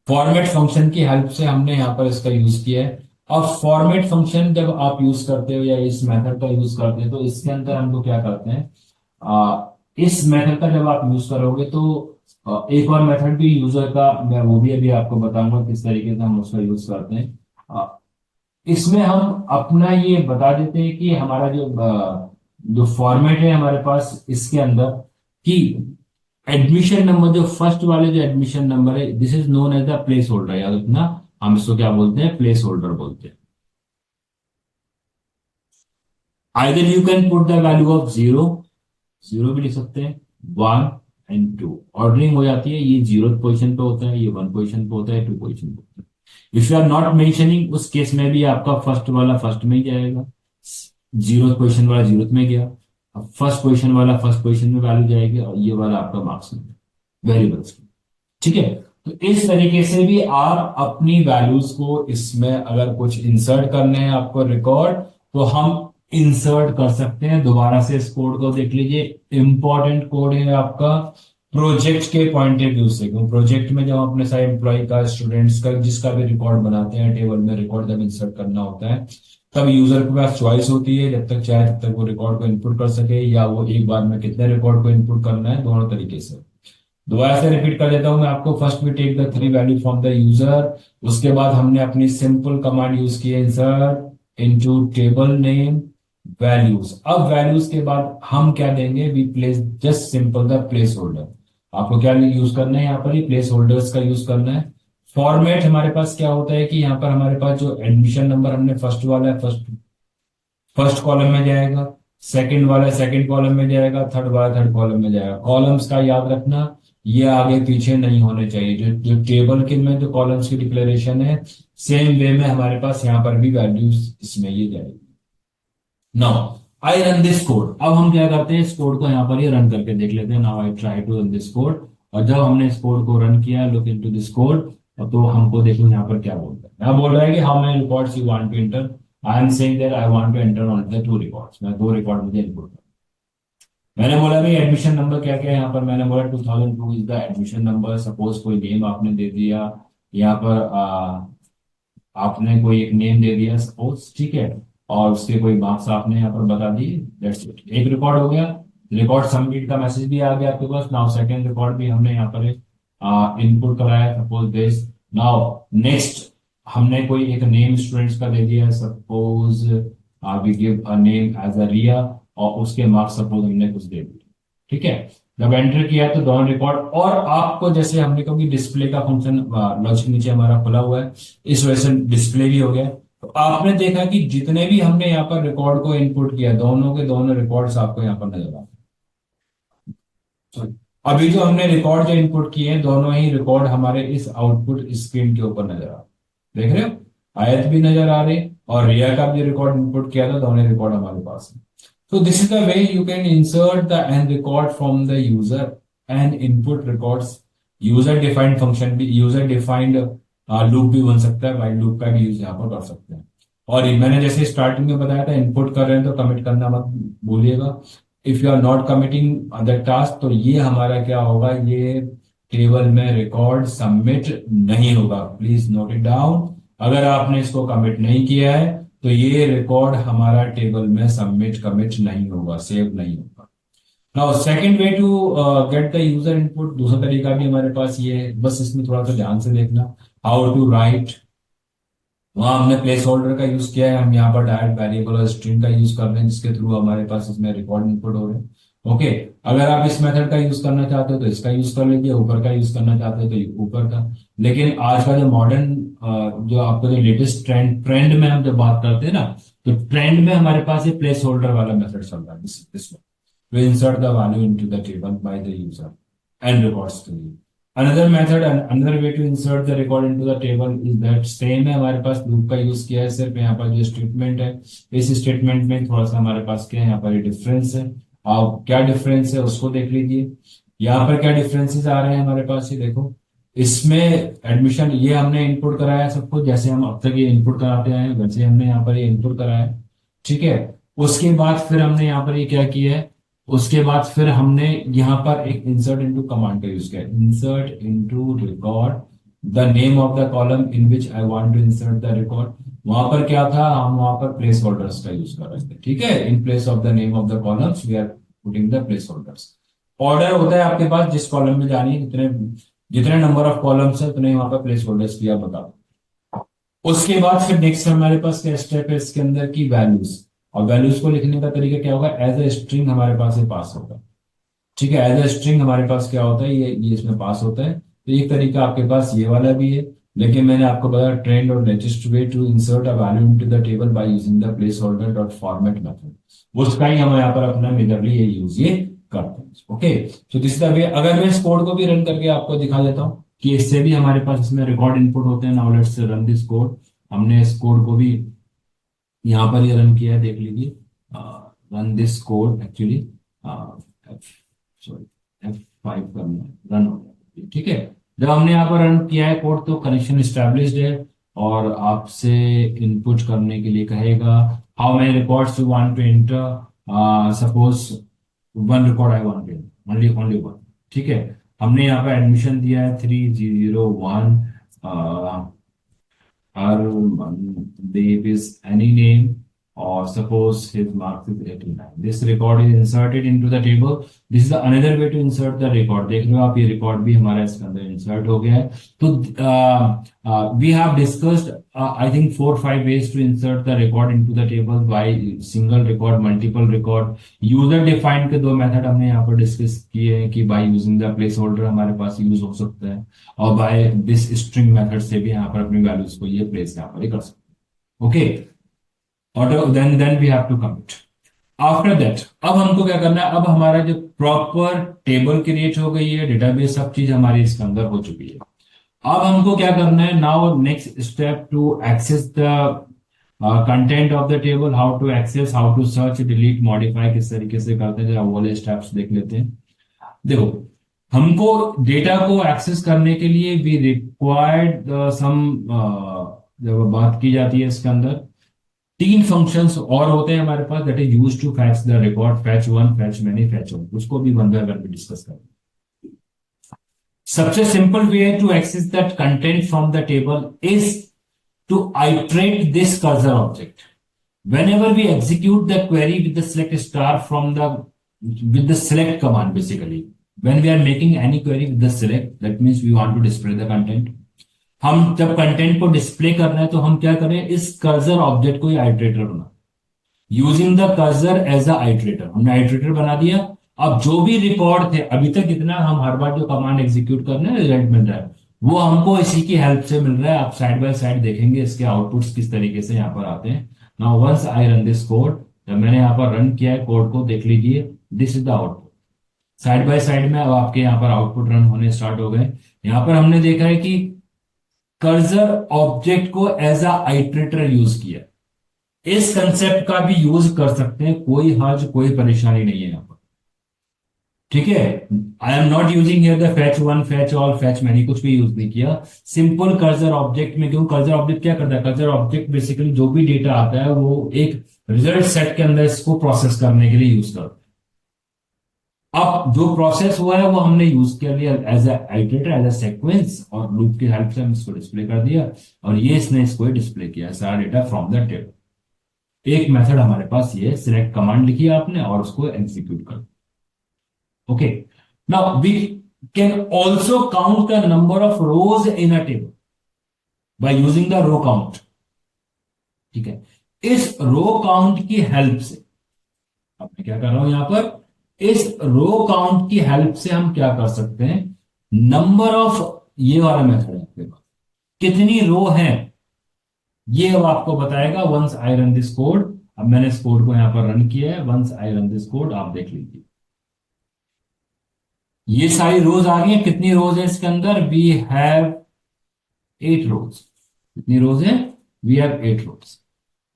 S2: format function की हेल्प से हमने यहाँ पर इसका यूज किया है। अब फॉर्मेट फंक्शन जब आप यूज करते हो या इस मेथड का यूज करते हैं तो इसके अंदर हम लोग क्या करते हैं, इस मेथड का जब आप यूज करोगे तो एक और मेथड भी यूजर का, मैं वो भी अभी आपको बताऊंगा किस तरीके से हम उसका यूज करते हैं। इसमें हम अपना ये बता देते हैं कि हमारा जो फॉर्मेट है हमारे पास इसके अंदर, कि एडमिशन नंबर, जो फर्स्ट वाले जो एडमिशन नंबर है, this is known as the place holder. याद रखना, हम इसको क्या बोलते हैं, प्लेस होल्डर बोलते हैं। Either you can put the value of zero, zero भी लिख सकते हैं, वन एंड टू, ऑर्डरिंग हो जाती है, ये जीरो पोजीशन पे होता है, ये वन पोजीशन पे होता है, टू पोजीशन पे होता है। If you are not mentioning, उस केस में भी आपका फर्स्ट वाला फर्स्ट में ही जाएगा, जीरो पोजीशन वाला जीरो में गया, अब फर्स्ट पोजीशन वाला फर्स्ट पोजीशन में वैल्यू जाएगी, और ये वाला आपका मार्क्स में वेरिएबल्स। ठीक है, तो इस तरीके से भी आप अपनी वैल्यूज को इसमें अगर कुछ इंसर्ट करने हैं आपको रिकॉर्ड, तो हम इंसर्ट कर सकते हैं। दोबारा से इस कोड को देख लीजिए, इंपॉर्टेंट कोड है आपका प्रोजेक्ट के पॉइंट ऑफ व्यू से, क्योंकि प्रोजेक्ट में जब हम अपने सारे एम्प्लॉय का, स्टूडेंट्स का, जिसका भी रिकॉर्ड बनाते हैं, टेबल में रिकॉर्ड जब इंसर्ट करना होता है, तब यूजर के पास चॉइस होती है, जब तक चाहे तब तक वो रिकॉर्ड को इनपुट कर सके, या वो एक बार में कितने रिकॉर्ड को इनपुट करना है, दोनों तरीके से। दोबारा से रिपीट कर देता हूं मैं आपको, first we take the three value from the user, उसके बाद हमने अपनी सिंपल कमांड यूज की है, insert into table name values. अब वैल्यूज के बाद हम क्या देंगे, we place just simple the place holder. आपको क्या यूज करना है यहाँ पर, ही प्लेस होल्डर्स का यूज करना है। फॉर्मेट हमारे पास क्या होता है कि यहाँ पर हमारे पास जो एडमिशन नंबर हमने फर्स्ट वाला है, फर्स्ट फर्स्ट कॉलम में जाएगा, सेकंड वाला सेकंड कॉलम में जाएगा, थर्ड वाला थर्ड कॉलम में जाएगा। कॉलम्स का याद रखना, ये आगे पीछे नहीं होने चाहिए। जो जो टेबल के में जो कॉलम्स की डिक्लेरेशन है, सेम वे में हमारे पास यहाँ पर भी वैल्यूज इसमें ये जाएगी। Now I run this code. अब हम क्या करते हैं, इस कोड को यहाँ पर ये रन करके देख लेते हैं। Now I try to run this code, और जब हमने इस कोड को रन किया, लुक इनटू दिस कोड, तो हमको देखो यहाँ पर क्या बोलता है। यहाँ बोल रहा है कि how many records you want to enter. I am saying that I want to enter only the two records. मैं दो रिकॉर्ड मुझे इनपुट करना। मैंने बोला भाई एडमिशन नंबर क्या क्या है, यहाँ पर मैंने बोला 2002 is the admission number. Suppose कोई नेम आपने दे दिया यहाँ पर, आपने कोई एक नेम दे दिया सपोज, ठीक है, और उसके कोई मार्क्स आपने यहाँ पर बता दिए, दैट्स इट, एक रिकॉर्ड हो गया। रिकॉर्ड सबमिट का मैसेज भी आ गया आपके पास। नाउ सेकंड रिकॉर्ड भी हमने यहाँ पर इनपुट कराया, सपोज दिस। नाउ नेक्स्ट हमने कोई एक नेम स्टूडेंट्स का दे दिया, suppose we give a name as a Riya, और उसके मार्क्स सपोज हमने कुछ दे दिए। ठीक है, जब एंटर किया तो दोनों रिकॉर्ड, और आपको जैसे हमने कहा कि डिस्प्ले का फंक्शन लॉजिक नीचे हमारा खुला हुआ है, इस वजह से डिस्प्ले भी हो गया। तो आपने देखा कि जितने भी हमने यहाँ पर रिकॉर्ड को इनपुट किया, दोनों के दोनों रिकॉर्ड्स आपको यहाँ पर नजर आ रहे हैं। अभी जो हमने रिकॉर्ड जो इनपुट किए हैं, दोनों ही रिकॉर्ड हमारे इस आउटपुट स्क्रीन के ऊपर नजर आ रहे, देख रहे हो, आयत भी नजर आ रही, और रिया का भी रिकॉर्ड इनपुट किया था, दोनों रिकॉर्ड हमारे पास है। So this is the way you can insert the and record from the user and input records। user defined function भी, user defined loop भी बन सकता है, while loop का भी यूज यहाँ पर कर सकते हैं। और ये मैंने जैसे स्टार्टिंग में बताया था, इनपुट कर रहे हैं तो कमिट करना मत भूलिएगा। If you are not committing other task, तो ये हमारा क्या होगा, ये टेबल में रिकॉर्ड सबमिट नहीं होगा। Please note it down. अगर आपने इसको कमिट नहीं किया है, तो ये रिकॉर्ड हमारा टेबल में सबमिट कमिट नहीं होगा, सेव नहीं होगा। Now second way to get the user input, दूसरा तरीका भी हमारे पास ये है, बस इसमें थोड़ा सा ध्यान से देखना। हाउ टू राइट, वहां हमने प्लेस होल्डर का यूज किया है, हम यहाँ पर डायरेक्ट वेरिएबल और स्ट्रिंग का यूज कर रहे हैं, जिसके थ्रू हमारे पास इसमें रिकॉर्ड इनपुट हो रहे हैं। ओके, अगर आप इस मेथड का यूज करना चाहते हो तो इसका यूज कर लीजिए, ऊपर का यूज करना चाहते हो तो ऊपर का। लेकिन आज का जो मॉडर्न, जो आपका जो लेटेस्ट ट्रेंड में हम जब बात करते हैं ना, तो ट्रेंड में हमारे पास ये प्लेस होल्डर वाला मेथड चल रहा है। This way insert the value into the table by the user and records के लिए। Another method and another way to insert the record into the table is that same है, हमारे पास लूप का यूज किया है, सिर्फ यहाँ पर जो स्टेटमेंट है, इस स्टेटमेंट में थोड़ा सा हमारे पास क्या है, यहाँ पर डिफरेंस है। अब क्या डिफरेंस है उसको देख लीजिए। यहाँ पर क्या डिफरेंसेस आ रहे हैं हमारे पास, ये देखो। इसमें एडमिशन ये हमने इनपुट कराया है सबको, जैसे हम अब तक ये इनपुट कराते आए हैं, वैसे हमने यहाँ पर ये इनपुट कराया है। ठीक है, उसके बाद फिर हमने यहाँ पर ये क्या किया है, उसके बाद फिर हमने यहाँ पर एक इंसर्ट इनटू कमांड का यूज किया, insert into record the name of the column in which I want to insert the record. वहां पर क्या था, हम वहां पर प्लेस होल्डर्स का यूज कर रहे थे। ठीक है, in place of the name of the columns we are putting the place holders. Order होता है आपके पास, जिस कॉलम में जानी है, जितने जितने नंबर ऑफ कॉलम्स है उतने वहां पर प्लेस होल्डर्स भी आप बता दो। उसके बाद फिर नेक्स्ट हमारे पास क्या स्टेप है इसके अंदर की वैल्यूज, और वैल्यूज को लिखने का तरीका क्या होगा, एज अ स्ट्रिंग हमारे पास ये पास होगा। ठीक है, एज अ स्ट्रिंग हमारे पास क्या होता है, ये इसमें पास होता है। तो एक तरीका आपके पास ये वाला भी है, लेकिन मैंने आपको बताया ट्रेंड और latest way to insert a value into the table by using the place holder dot format method, उसका ही हम यहाँ पर अपना मेजरली ये यूज ये करते हैं। ओके, तो दिस इज द वे। अगर मैं इस कोड को भी रन करके आपको दिखा देता हूँ कि इससे भी हमारे पास इसमें रिकॉर्ड इनपुट होते हैं। Now let's run this code. हमने इस कोड को भी यहाँ पर ये रन किया है, देख लीजिए। Run this code actually sorry F5 करना है, रन हो गया। ठीक है, जब हमने यहाँ पर रन किया है कोड तो कनेक्शन एस्टेब्लिश्ड है, और आपसे इनपुट करने के लिए कहेगा how many records you want to enter, suppose one record I want to only only one. ठीक है, हमने यहाँ पर एडमिशन दिया है 301, her name is any name, or suppose his marks is 89. This record is inserted into the table. This is the another way to insert the record. देख लो आप, ये रिकॉर्ड भी हमारा इसके अंदर इंसर्ट हो गया है। तो we have discussed I think 4-5 ways to insert the record into the table by single record, multiple record. User defined के दो मेथड हमने यहाँ पर डिस्कस किए हैं कि bye using the place holder हमारे पास यूज हो सकता है, और बाय दिस स्ट्रिंग मेथड से भी यहाँ पर अपनी वैल्यूज को ये प्लेस यहाँ पर कर सकते हैं। ओके, और then we have to commit. After that अब हमको क्या करना है, अब हमारा जो प्रॉपर टेबल क्रिएट हो गई है, डेटाबेस सब चीज हमारी इसके अंदर हो चुकी है। अब हमको क्या करना है, now next step to access the content of the table, how to access, how to search, delete, modify किस तरीके से करते हैं, वो वाले स्टेप्स देख लेते हैं। देखो, हमको डेटा को एक्सेस करने के लिए वी रिक्वायर्ड सम, जब बात की जाती है इसके अंदर तीन फंक्शंस और होते हैं हमारे पास, that is used to fetch the record, fetch one, fetch many, fetch all. उसको भी वन बाय वन पे डिस्कस करेंगे। सबसे simple way to access that content from the table is to iterate this cursor object. Whenever we execute the query with the select star from the with the select command, basically, when we are making any query with the select, that means we want to display the content. हम जब कंटेंट को डिस्प्ले करना है तो हम क्या करें, इस कर्सर ऑब्जेक्ट को आइट्रेटर बना, using the cursor as a iterator. हमने आइट्रेटर बना दिया। अब जो भी रिकॉर्ड थे अभी तक, इतना हम हर बार जो कमांड एग्जीक्यूट कर रहे हैं रिजल्ट मिल रहा है, वो हमको इसी की हेल्प से मिल रहा है। आप साइड बाय साइड देखेंगे इसके आउटपुट्स किस तरीके से यहाँ पर आते हैं। Now once I run this code, जब मैंने यहाँ पर रन किया है कोड को, देख लीजिए, this is the output. Side by side में अब आपके यहाँ पर आउटपुट रन होने स्टार्ट हो गए। यहाँ पर हमने देखा है कि कर्सर ऑब्जेक्ट को एज अ आइट्रेटर यूज किया। इस कंसेप्ट का भी यूज कर सकते हैं, कोई हर्ज, कोई परेशानी नहीं है यहाँ पर। ठीक है, I am not using here the fetch one, fetch all, fetch many, कुछ भी यूज नहीं किया। सिंपल कर्सर ऑब्जेक्ट में, क्यों, कर्सर ऑब्जेक्ट क्या करता है, कर्सर ऑब्जेक्ट बेसिकली जो भी डेटा आता है वो एक रिजल्ट सेट के अंदर इसको प्रोसेस करने के लिए यूज करता है। अब जो प्रोसेस हुआ है वो हमने यूज कर लिया as iterator, as a sequence, और लूप की हेल्प से हम इसको डिस्प्ले कर दिया, और ये इसने इसको डिस्प्ले किया सारा डेटा फ्रॉम द टेबल। एक मेथड हमारे पास ये सिलेक्ट कमांड लिखी आपने और उसको एग्जीक्यूट कर। Okay, now we can also count the number of rows in a table by using the row count. ठीक है, इस रो काउंट की हेल्प से, अब मैं क्या कर रहा हूं यहां पर, इस रो काउंट की हेल्प से हम क्या कर सकते हैं, नंबर ऑफ, ये वाला मेथड है आपके पास, कितनी रो है ये अब आपको बताएगा once I run this code. अब मैंने इस कोड को यहां पर रन किया है, once I run this code आप देख लीजिए, ये सारी रोज आ गई हैं। कितनी रोज है इसके अंदर, वी हैव 8 रोज। कितनी रोज है, वी हैव 8 रोज।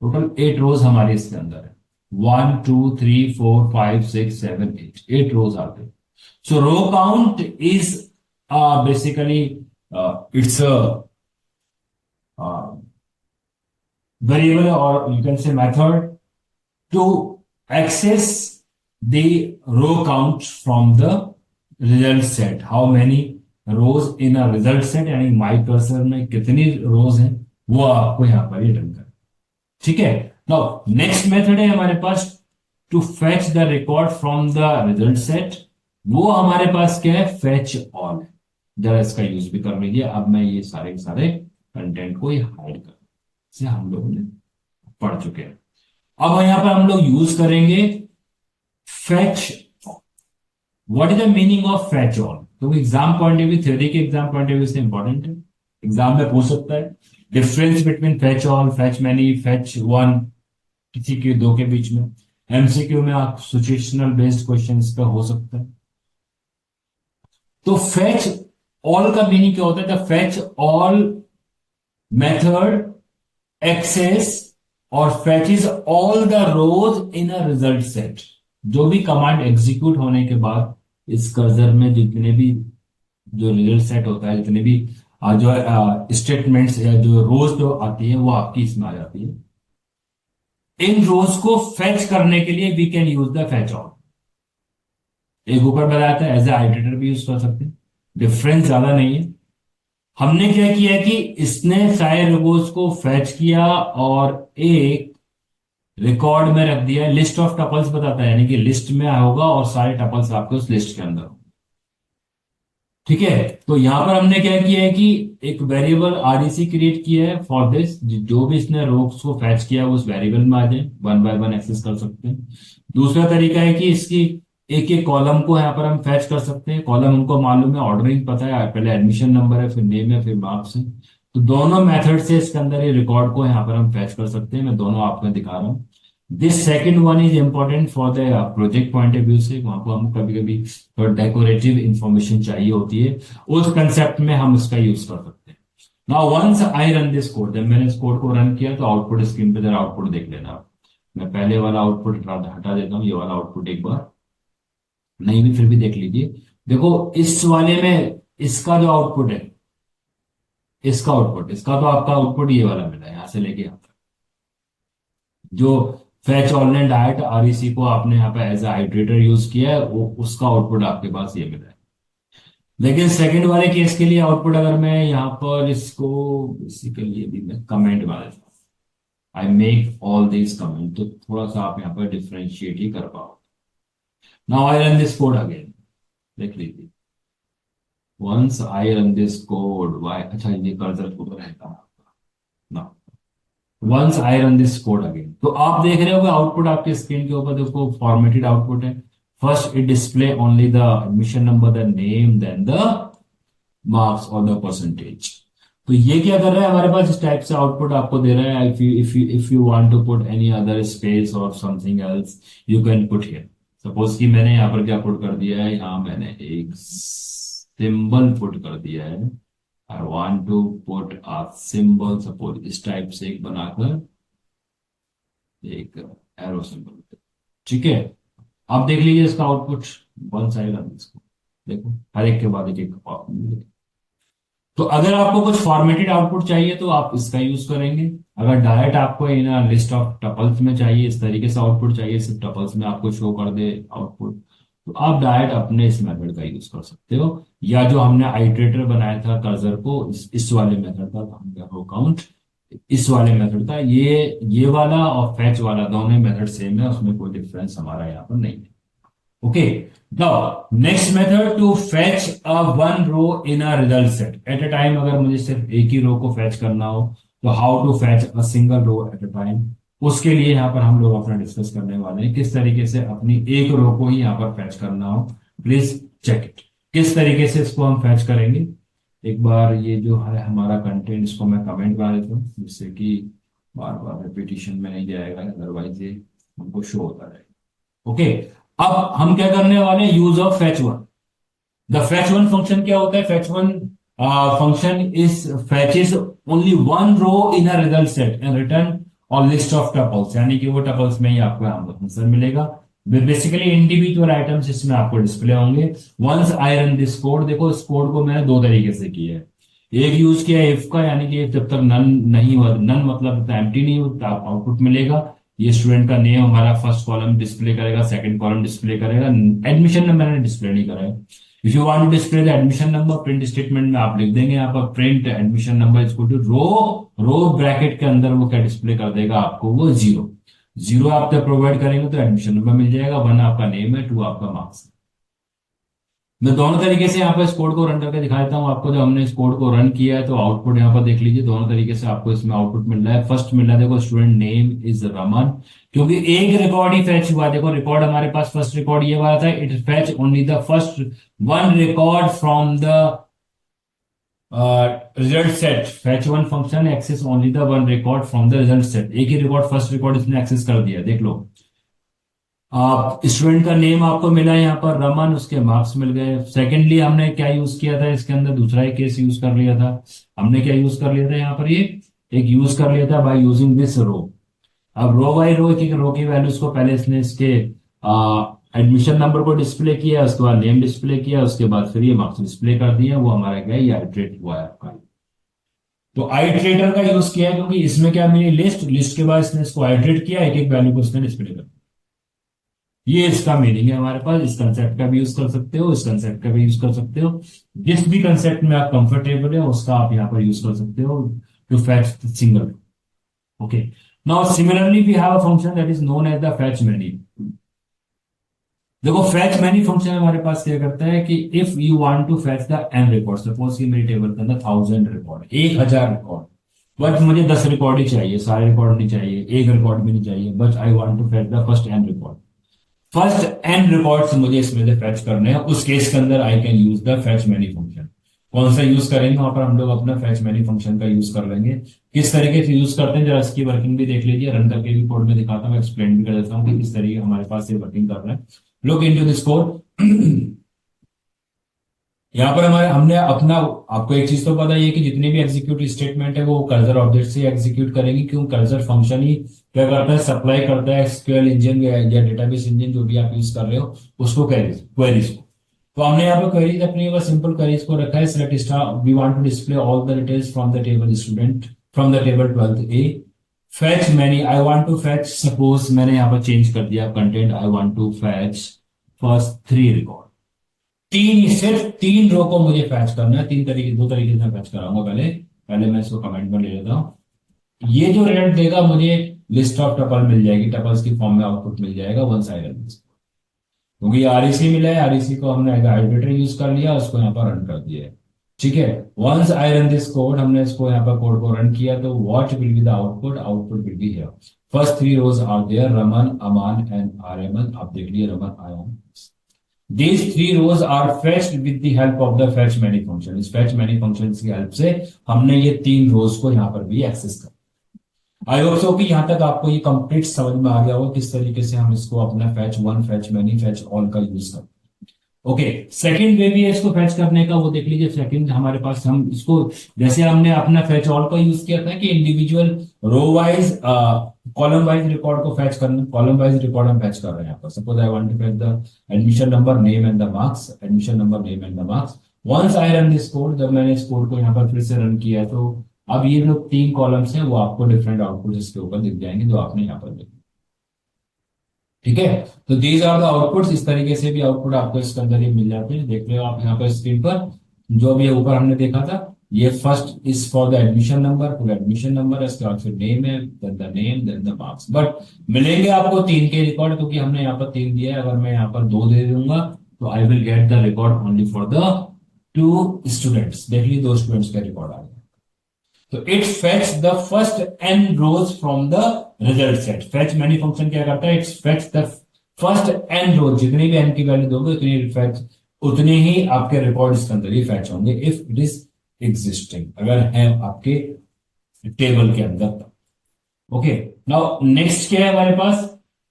S2: टोटल 8 रोज हमारे इसके अंदर है। 1 2 3 4 5 6 7 8, 8 रोज आ गए। So row count is basically it's variable, or you can say method to access the row count from the result set. How many rows in a result set, यानी माई कर्सर में कितनी रोज हैं वो आपको यहां पर ये ढंग कर। ठीक है, नाउ नेक्स्ट मेथड है हमारे पास to fetch the record from the result set. वो हमारे पास क्या है, फैच ऑल है। जरा इसका यूज भी कर लीजिए। अब मैं ये सारे कंटेंट को हाइड कर, से हम लोगों ने पढ़ चुके हैं। अब यहाँ पर हम लोग यूज करेंगे fetch. What is the meaning of fetch all? तो exam point of view, theory के एग्जाम पॉइंट ऑफ व्यू से इंपॉर्टेंट है, एग्जाम में पूछ सकता है। Difference between fetch all, fetch many, fetch one, किसी के दो के बीच में। एमसीक्यू में आप सिचुएशनल बेस्ड क्वेश्चंस का हो सकता है। तो फेच ऑल का मीनिंग क्या होता है? The fetch all method access और fetches all the rows in a result set. जो भी कमांड एग्जीक्यूट होने के बाद इस कर्सर में जितने भी जो रिजल्ट सेट होता है, जितने भी जो स्टेटमेंट्स या जो रोज जो आती है वो आपकी इसमें आ जाती है। इन रोज को फेच करने के लिए we can use the fetch all. एक ऊपर बताया था एज ए आइटरेटर भी यूज कर सकते हैं, डिफरेंस ज्यादा नहीं है। हमने क्या किया कि इसने सारे रोज को फेच किया और एक रिकॉर्ड में रख दिया। लिस्ट ऑफ टपल्स बताता है, यानी कि लिस्ट में होगा और सारे टपल्स आपके उस लिस्ट के अंदर होंगे। ठीक है, तो यहां पर हमने क्या किया है कि एक वेरिएबल आरईसी क्रिएट किया है फॉर दिस। जो भी इसने रोज को फैच किया वो उस वेरिएबल में आ जाए, वन बाय वन एक्सेस कर सकते हैं। दूसरा तरीका है कि इसकी एक एक कॉलम को यहाँ पर हम फैच कर सकते हैं। कॉलम हमको मालूम है, ऑर्डरिंग पता है, पहले एडमिशन नंबर है, फिर नेम है, फिर मार्क्स है। तो दोनों मेथड से इसके अंदर ये रिकॉर्ड को यहाँ पर हम फैच कर सकते हैं। मैं दोनों आपको दिखा रहा हूँ। This second one is important for the project point of view से। वहां को हम कभी कभी थोड़ा डेकोरेटिव इंफॉर्मेशन चाहिए होती है, उस कंसेप्ट में हम इसका यूज कर सकते हैं। Now once I run this code, जब मैंने इस कोड को रन किया तो आउटपुट स्क्रीन पे जरा आउटपुट देख लेना आप। मैं पहले वाला आउटपुट हटा देता हूँ, ये वाला आउटपुट एक बार, नहीं भी फिर भी देख लीजिए। देखो इस वाले में इसका जो आउटपुट है, इसका आउटपुट, इसका तो आपका आउटपुट ये वाला मिला है, यहां से लेके यहां तक। जो फैच ऑल ने डायरेक्ट आरईसी को आपने यहाँ पे एज हाइड्रेटर यूज किया है, वो उसका आउटपुट आपके पास ये मिला है। लेकिन सेकंड वाले केस के लिए आउटपुट अगर मैं यहाँ पर इसको बेसिकली अभी मैं कमेंट मार देता हूँ, I make all this comment, तो थोड़ा सा आप यहाँ पर डिफ्रेंशिएट ही कर पाओ। Now I run this code again, देख लीजिए। Once I run this code, why, अच्छा ये कर्सर को रहेगा ना। Once I run this code again, तो आप देख रहे हो आउटपुट आपके स्क्रीन के ऊपर देखो फॉर्मेटेड आउटपुट है। First it display only the admission number, the name, then the marks और द परसेंटेज। तो ये क्या कर रहा है, हमारे पास इस टाइप से आउटपुट आपको दे रहा है। If you want to put any other space और something else you can put here. Suppose कि मैंने यहाँ पर क्या पुट कर दिया है, यहाँ मैंने एक सिंबल पुट कर दिया है। I want to put a symbol, suppose इस टाइप से एक बनाकर एक एरो सिंबल। ठीक है, आप देख लीजिए इसका आउटपुट वन साइड है इसको, देखो हर एक के बाद एक एक। तो अगर आपको कुछ फॉर्मेटेड आउटपुट चाहिए तो आप इसका यूज करेंगे। अगर डायरेक्ट आपको इन लिस्ट ऑफ टपल्स में चाहिए, इस तरीके से आउटपुट चाहिए, सिर्फ टपल्स में आपको शो कर दे आउटपुट, तो आप डायरेक्ट अपने इस मेथड का यूज कर सकते हो। या जो हमने आइटरेटर बनाया था कर्सर को, इस वाले मेथड का, हम काउंट इस वाले मेथड का, ये वाला और फैच वाला दोनों मेथड सेम है, उसमें कोई डिफरेंस हमारा यहाँ पर नहीं है। Okay, now next method to fetch a one row in a result set at a time. अगर मुझे सिर्फ एक ही रो को फैच करना हो तो how to fetch a single row at a time, उसके लिए यहाँ पर हम लोग अपना डिस्कस करने वाले हैं किस तरीके से अपनी एक रो को ही यहाँ पर फैच करना हो। प्लीज चेक इट, किस तरीके से इसको हम फैच करेंगे। एक बार ये जो है हमारा कंटेंट, इसको मैं कमेंट कर देता हूँ जिससे कि बार बार रिपीटिशन में नहीं जाएगा, अदरवाइज ये हमको शो होता रहेगा। ओके, अब हम क्या करने वाले हैं, use of fetch one. The fetch one function क्या होता है, fetch one function is fetches only one row in a result set and return और लिस्ट ऑफ टपल्स, यानी कि वो टपल्स में ही आपको आंसर मिलेगा। बेसिकली इंडिविजुअल आइटम्स इसमें आपको डिस्प्ले होंगे। Once I run this code, देखो इस कोड को मैंने दो तरीके से किया है। एक यूज किया इफ का, यानी कि जब तक नन नहीं हुआ, नन मतलब एम्प्टी नहीं होता आउटपुट मिलेगा। ये स्टूडेंट का नेम हमारा फर्स्ट कॉलम डिस्प्ले करेगा, सेकंड कॉलम डिस्प्ले करेगा। एडमिशन नंबर मैंने डिस्प्ले नहीं करा है। If you want to display the admission number, print statement में आप लिख देंगे यहाँ पर print admission number equal to row bracket के अंदर वो क्या डिस्प्ले कर देगा आपको, वो जीरो। जीरो आप जब प्रोवाइड करेंगे तो एडमिशन नंबर मिल जाएगा, वन आपका नेम है, टू आपका मार्क्स है। मैं दोनों तरीके से यहाँ पर इस कोड को रन करके दिखा देता हूँ आपको। जब हमने इस कोड को रन किया है तो आउटपुट यहाँ पर देख लीजिए, दोनों तरीके से आपको इसमें आउटपुट मिल रहा है। फर्स्ट मिल रहा है देखो, स्टूडेंट नेम इज रमन, क्योंकि एक रिकॉर्ड ही फैच हुआ। देखो रिकॉर्ड हमारे पास फर्स्ट रिकॉर्ड ये वाला था, it fetch only the first one record from the result set. Fetch one function access only the one record from the result set. एक ही रिकॉर्ड, फर्स्ट रिकॉर्ड इसने एक्सेस कर दिया, देख लो। आप स्टूडेंट का नेम आपको मिला है यहाँ पर रमन, उसके मार्क्स मिल गए। सेकेंडली हमने क्या यूज किया था इसके अंदर, दूसरा एक केस यूज कर लिया था। हमने क्या यूज कर लिया था यहाँ पर, ये एक यूज कर लिया था बाय यूजिंग दिस रो। अब रो बाय रो, एक रो की वैल्यूज को पहले इसने इसके एडमिशन नंबर को डिस्प्ले किया, उसके बाद नेम डिस्प्ले किया, उसके बाद फिर ये मार्क्स डिस्प्ले कर दिया। वो हमारा क्या है, ये आइट्रेट हुआ है आपका। तो आइट्रेटर का यूज किया है क्योंकि इसमें क्या मिली, लिस्ट, लिस्ट के बाद इसने इसको आइट्रेट किया, एक एक वैल्यू को इसने डिस्प्ले कर। ये इसका मीनिंग है हमारे पास। इस कंसेप्ट का भी यूज कर सकते हो, इस कंसेप्ट का भी यूज कर सकते हो। जिस भी कंसेप्ट में आप कंफर्टेबल है उसका आप यहाँ पर यूज कर सकते हो to fetch single. Okay, now similarly we have a function that is known as the fetch many. देखो फैच मैनी फंक्शन हमारे पास क्या करता है कि if you want to fetch the N record, suppose कि मेरी टेबल के अंदर 1000 रिकॉर्ड, 1000 रिकॉर्ड, बट मुझे 10 रिकॉर्ड ही चाहिए, सारे रिकॉर्ड नहीं चाहिए, एक रिकॉर्ड भी नहीं चाहिए, but I want to fetch the first N record. First N records मुझे इसमें से फैच करने हैं। उस केस के अंदर I can use the fetch many function. कौन सा यूज करेंगे, वहां पर हम लोग अपना फैच मैनी फंक्शन का यूज कर लेंगे। किस तरीके से यूज करते हैं जरा इसकी वर्किंग भी देख लीजिए, रन करके भी कोड में दिखाता हूँ, एक्सप्लेन भी कर देता हूँ कि किस तरीके हमारे पास ये वर्किंग कर रहा है। Look into this code. यहाँ पर हमारे हमने अपना, आपको एक चीज तो पता ही है कि जितने भी एग्जीक्यूट स्टेटमेंट है वो कर्सर ऑब्जेक्ट से एग्जीक्यूट करेंगे। क्यों, कर्सर फंक्शन ही क्या करता है, सप्लाई करता है एसक्यूएल इंजन या डेटाबेस इंजन जो भी आप यूज कर रहे हो उसको, क्वेरीज को। तो हमने यहाँ पर क्वेरीज अपनी सिंपल क्वेरीज को रखा है। Select star, we want to display all the details from the table student, from the table 12th A. Fetch many, I want to fetch, suppose मैंने यहाँ पर चेंज कर दिया content, I want to fetch first 3 record. सिर्फ 3 रो को मुझे फैच करना है। 2 तरीके से फैच कराऊंगा। पहले पहले मैं इसको कमेंट में ले लेता हूं। ये जो रिजल्ट देगा मुझे लिस्ट ऑफ टपल मिल जाएगी, टपल्स की फॉर्म में आउटपुट मिल जाएगा वन साइड, क्योंकि आरईसी मिला है। आरईसी को हमने आइट्रेटर यूज कर लिया, उसको यहाँ पर रन कर दिया है। ठीक है, once I run this code, हमने इसको यहाँ पर कोड को रन किया तो what will be the output, output will be here. First 3 rows are there, Raman, Aman and Aryaman. आप देख लिए Raman, Aryaman. These 3 rows are fetched with the help of the fetch many function। इस fetch many function की हेल्प से हमने ये 3 rows को यहाँ पर भी एक्सेस कर। आई होप सो कि यहाँ तक आपको ये कंप्लीट समझ में आ गया हो किस तरीके से हम इसको अपना fetch one, fetch many, fetch all का यूज करते हैं। ओके, सेकंड वे भी है इसको फैच करने का, वो देख लीजिए। सेकंड हमारे पास, हम इसको जैसे हमने अपना फैच ऑल का यूज किया था कि individual row wise, column wise record को फैच करना। कॉलम वाइज रिकॉर्ड हम फैच कर रहे हैं यहाँ पर। Suppose I want to fetch the admission number, name and the marks, admission number, name and the marks. Once I run this code, जब मैंने इस कोड को यहाँ पर फिर से रन किया तो अब ये जो 3 कॉलम्स हैं वो आपको डिफरेंट आउटपुट इसके ऊपर दिख जाएंगे जो आपने यहाँ पर देखा। ठीक है, तो दीज आर द आउटपुट्स। इस तरीके से भी आउटपुट आपको इसके अंदर ही मिल जाते हैं। देख रहे हो आप यहाँ पर स्क्रीन पर, जो भी ऊपर हमने देखा था। ये first is for the admission number, पूरा एडमिशन नंबर है, इसके बाद फिर नेम है, then the name, then the marks. But मिलेंगे आपको 3 के रिकॉर्ड, क्योंकि हमने यहाँ पर 3 दिया है। अगर मैं यहाँ पर 2 दे दूंगा तो I will get the record only for the 2 students. देख लीजिए 2 स्टूडेंट्स का रिकॉर्ड आ गया। तो it fetch the first n rows from the result set. Fetch many function क्या करता है, it's fetch the first n rows, जितनी भी n की वैल्यू दोगे उतनी फेच, उतने ही आपके रिकॉर्ड इसके अंदर ही फेच होंगे, इफ इट इज एग्जिस्टिंग, अगर है आपके टेबल के अंदर। ओके, नाउ नेक्स्ट क्या है हमारे पास,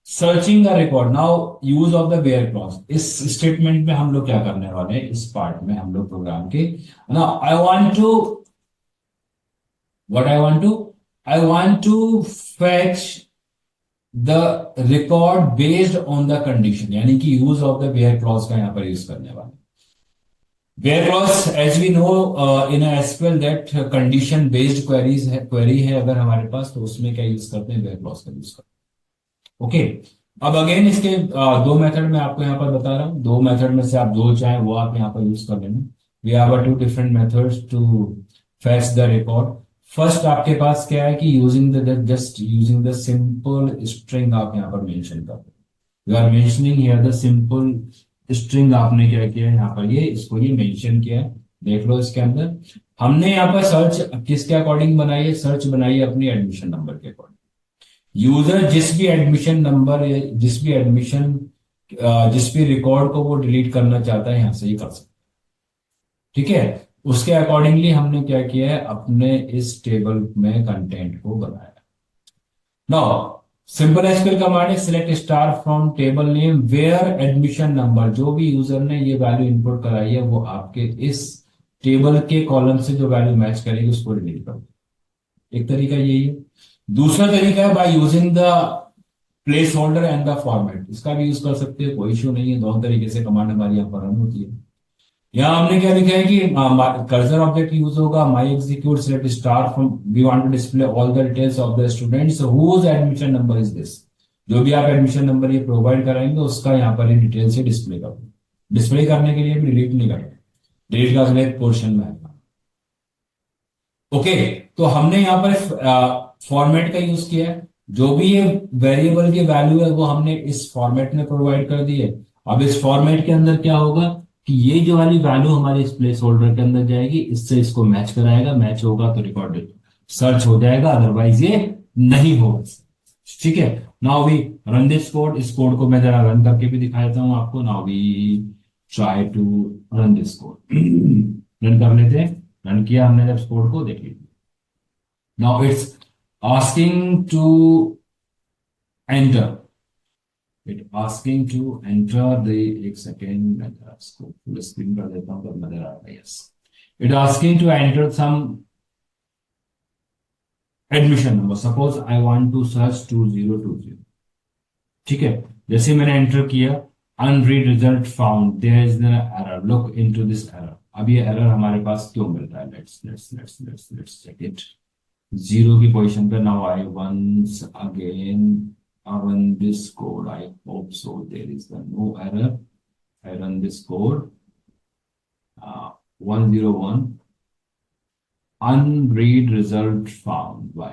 S2: searching the record. Now use of the where clause. इस स्टेटमेंट में हम लोग क्या करने वाले हैं, इस पार्ट में हम लोग प्रोग्राम के, now I want to, what I want to fetch the record based on the condition, यानी कि use of the where clause का यहां पर यूज करने वाले। Where clause as we know in SQL that condition based query है अगर हमारे पास, तो उसमें क्या यूज करते हैं, वेयर क्लॉज का यूज करते हैं। ओके, अब अगेन इसके 2 मेथड मैं आपको यहाँ पर बता रहा हूँ। 2 मेथड में से आप जो चाहें वो आप यहाँ पर यूज कर लेना। We have 2 different methods to fetch the record. First आपके पास क्या है कि just using the simple string आप यहाँ पर मेंशन कर रहे हो। You are mentioning here the simple string आपने क्या किया है यहाँ पर, ये इसको ये मेंशन किया है, देख लो इसके अंदर। हमने यहाँ पर सर्च किसके अकॉर्डिंग बनाई है, सर्च बनाई है अपनी एडमिशन नंबर के अकॉर्डिंग। यूजर जिस भी एडमिशन नंबर या जिस भी रिकॉर्ड को वो डिलीट करना चाहता है यहाँ से ही कर सकता है। ठीक है, उसके अकॉर्डिंगली हमने क्या किया है, अपने इस टेबल में कंटेंट को बनाया। नाउ सिंपल एसक्यूएल कमांड है select star from table name where admission number, जो भी यूजर ने ये वैल्यू इनपुट कराई है वो आपके इस टेबल के कॉलम से जो वैल्यू मैच करेगी उसको डिलीट कर दो। एक तरीका यही है। दूसरा तरीका है bye using the place holder and the format, इसका भी यूज कर सकते हैं, कोई इशू नहीं है। दोनों तरीके से कमांड हमारी यहाँ पर रन होती है। यहाँ हमने क्या लिखा है कि कर्सर ऑब्जेक्ट यूज होगा, my execute select star from, we want to display all the details of the students whose admission number is this, जो भी आप एडमिशन नंबर ये प्रोवाइड कराएंगे उसका यहाँ पर डिटेल से डिस्प्ले करो। डिस्प्ले करने के लिए भी डिलीट नहीं करना, डिलीट का सिलेक्ट पोर्शन में आएगा। ओके, तो हमने यहाँ पर फॉर्मेट का यूज किया है, जो भी ये वेरिएबल की वैल्यू है वो हमने इस फॉर्मेट में प्रोवाइड कर दी है। अब इस फॉर्मेट के अंदर क्या होगा कि ये जो वाली वैल्यू हमारे इस प्लेस होल्डर के अंदर जाएगी, इससे इसको मैच कराएगा, मैच होगा तो रिकॉर्ड सर्च हो जाएगा, अदरवाइज ये नहीं होगा। ठीक है, now we run this code, इस कोड को मैं जरा रन करके भी दिखा देता हूं आपको। Now we try to run this code, run कर लेते हैं। रन किया हमने जब इस कोड को, देख लीजिए now it's asking to enter, it asking to enter the, एक सेकेंड मैं जरा इसको फुल स्क्रीन कर देता हूं तब नजर आ रहा है। Yes, it asking to enter some admission number, suppose I want to search 2020। ठीक है, जैसे मैंने एंटर किया, unread result found, there is an error, look into this error. अब ये एरर हमारे पास क्यों मिल रहा है, लेट्स चेक इट। जीरो की पोजीशन पे, now I once again run this code, I hope so there is no error. I run this code, 101 unread result found. Why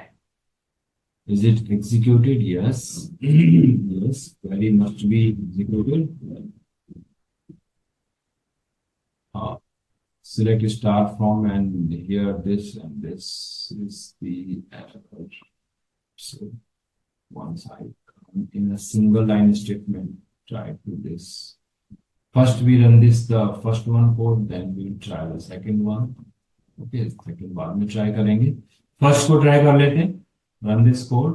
S2: is it executed? Yes. Yes, query must be executed. Select star from, and here this, and this is the error. So once I come in a single line statement, try to this. First we run this, the first one code, then we try the second one. Okay, second बाद में try करेंगे। First को try कर लेते हैं, run this code,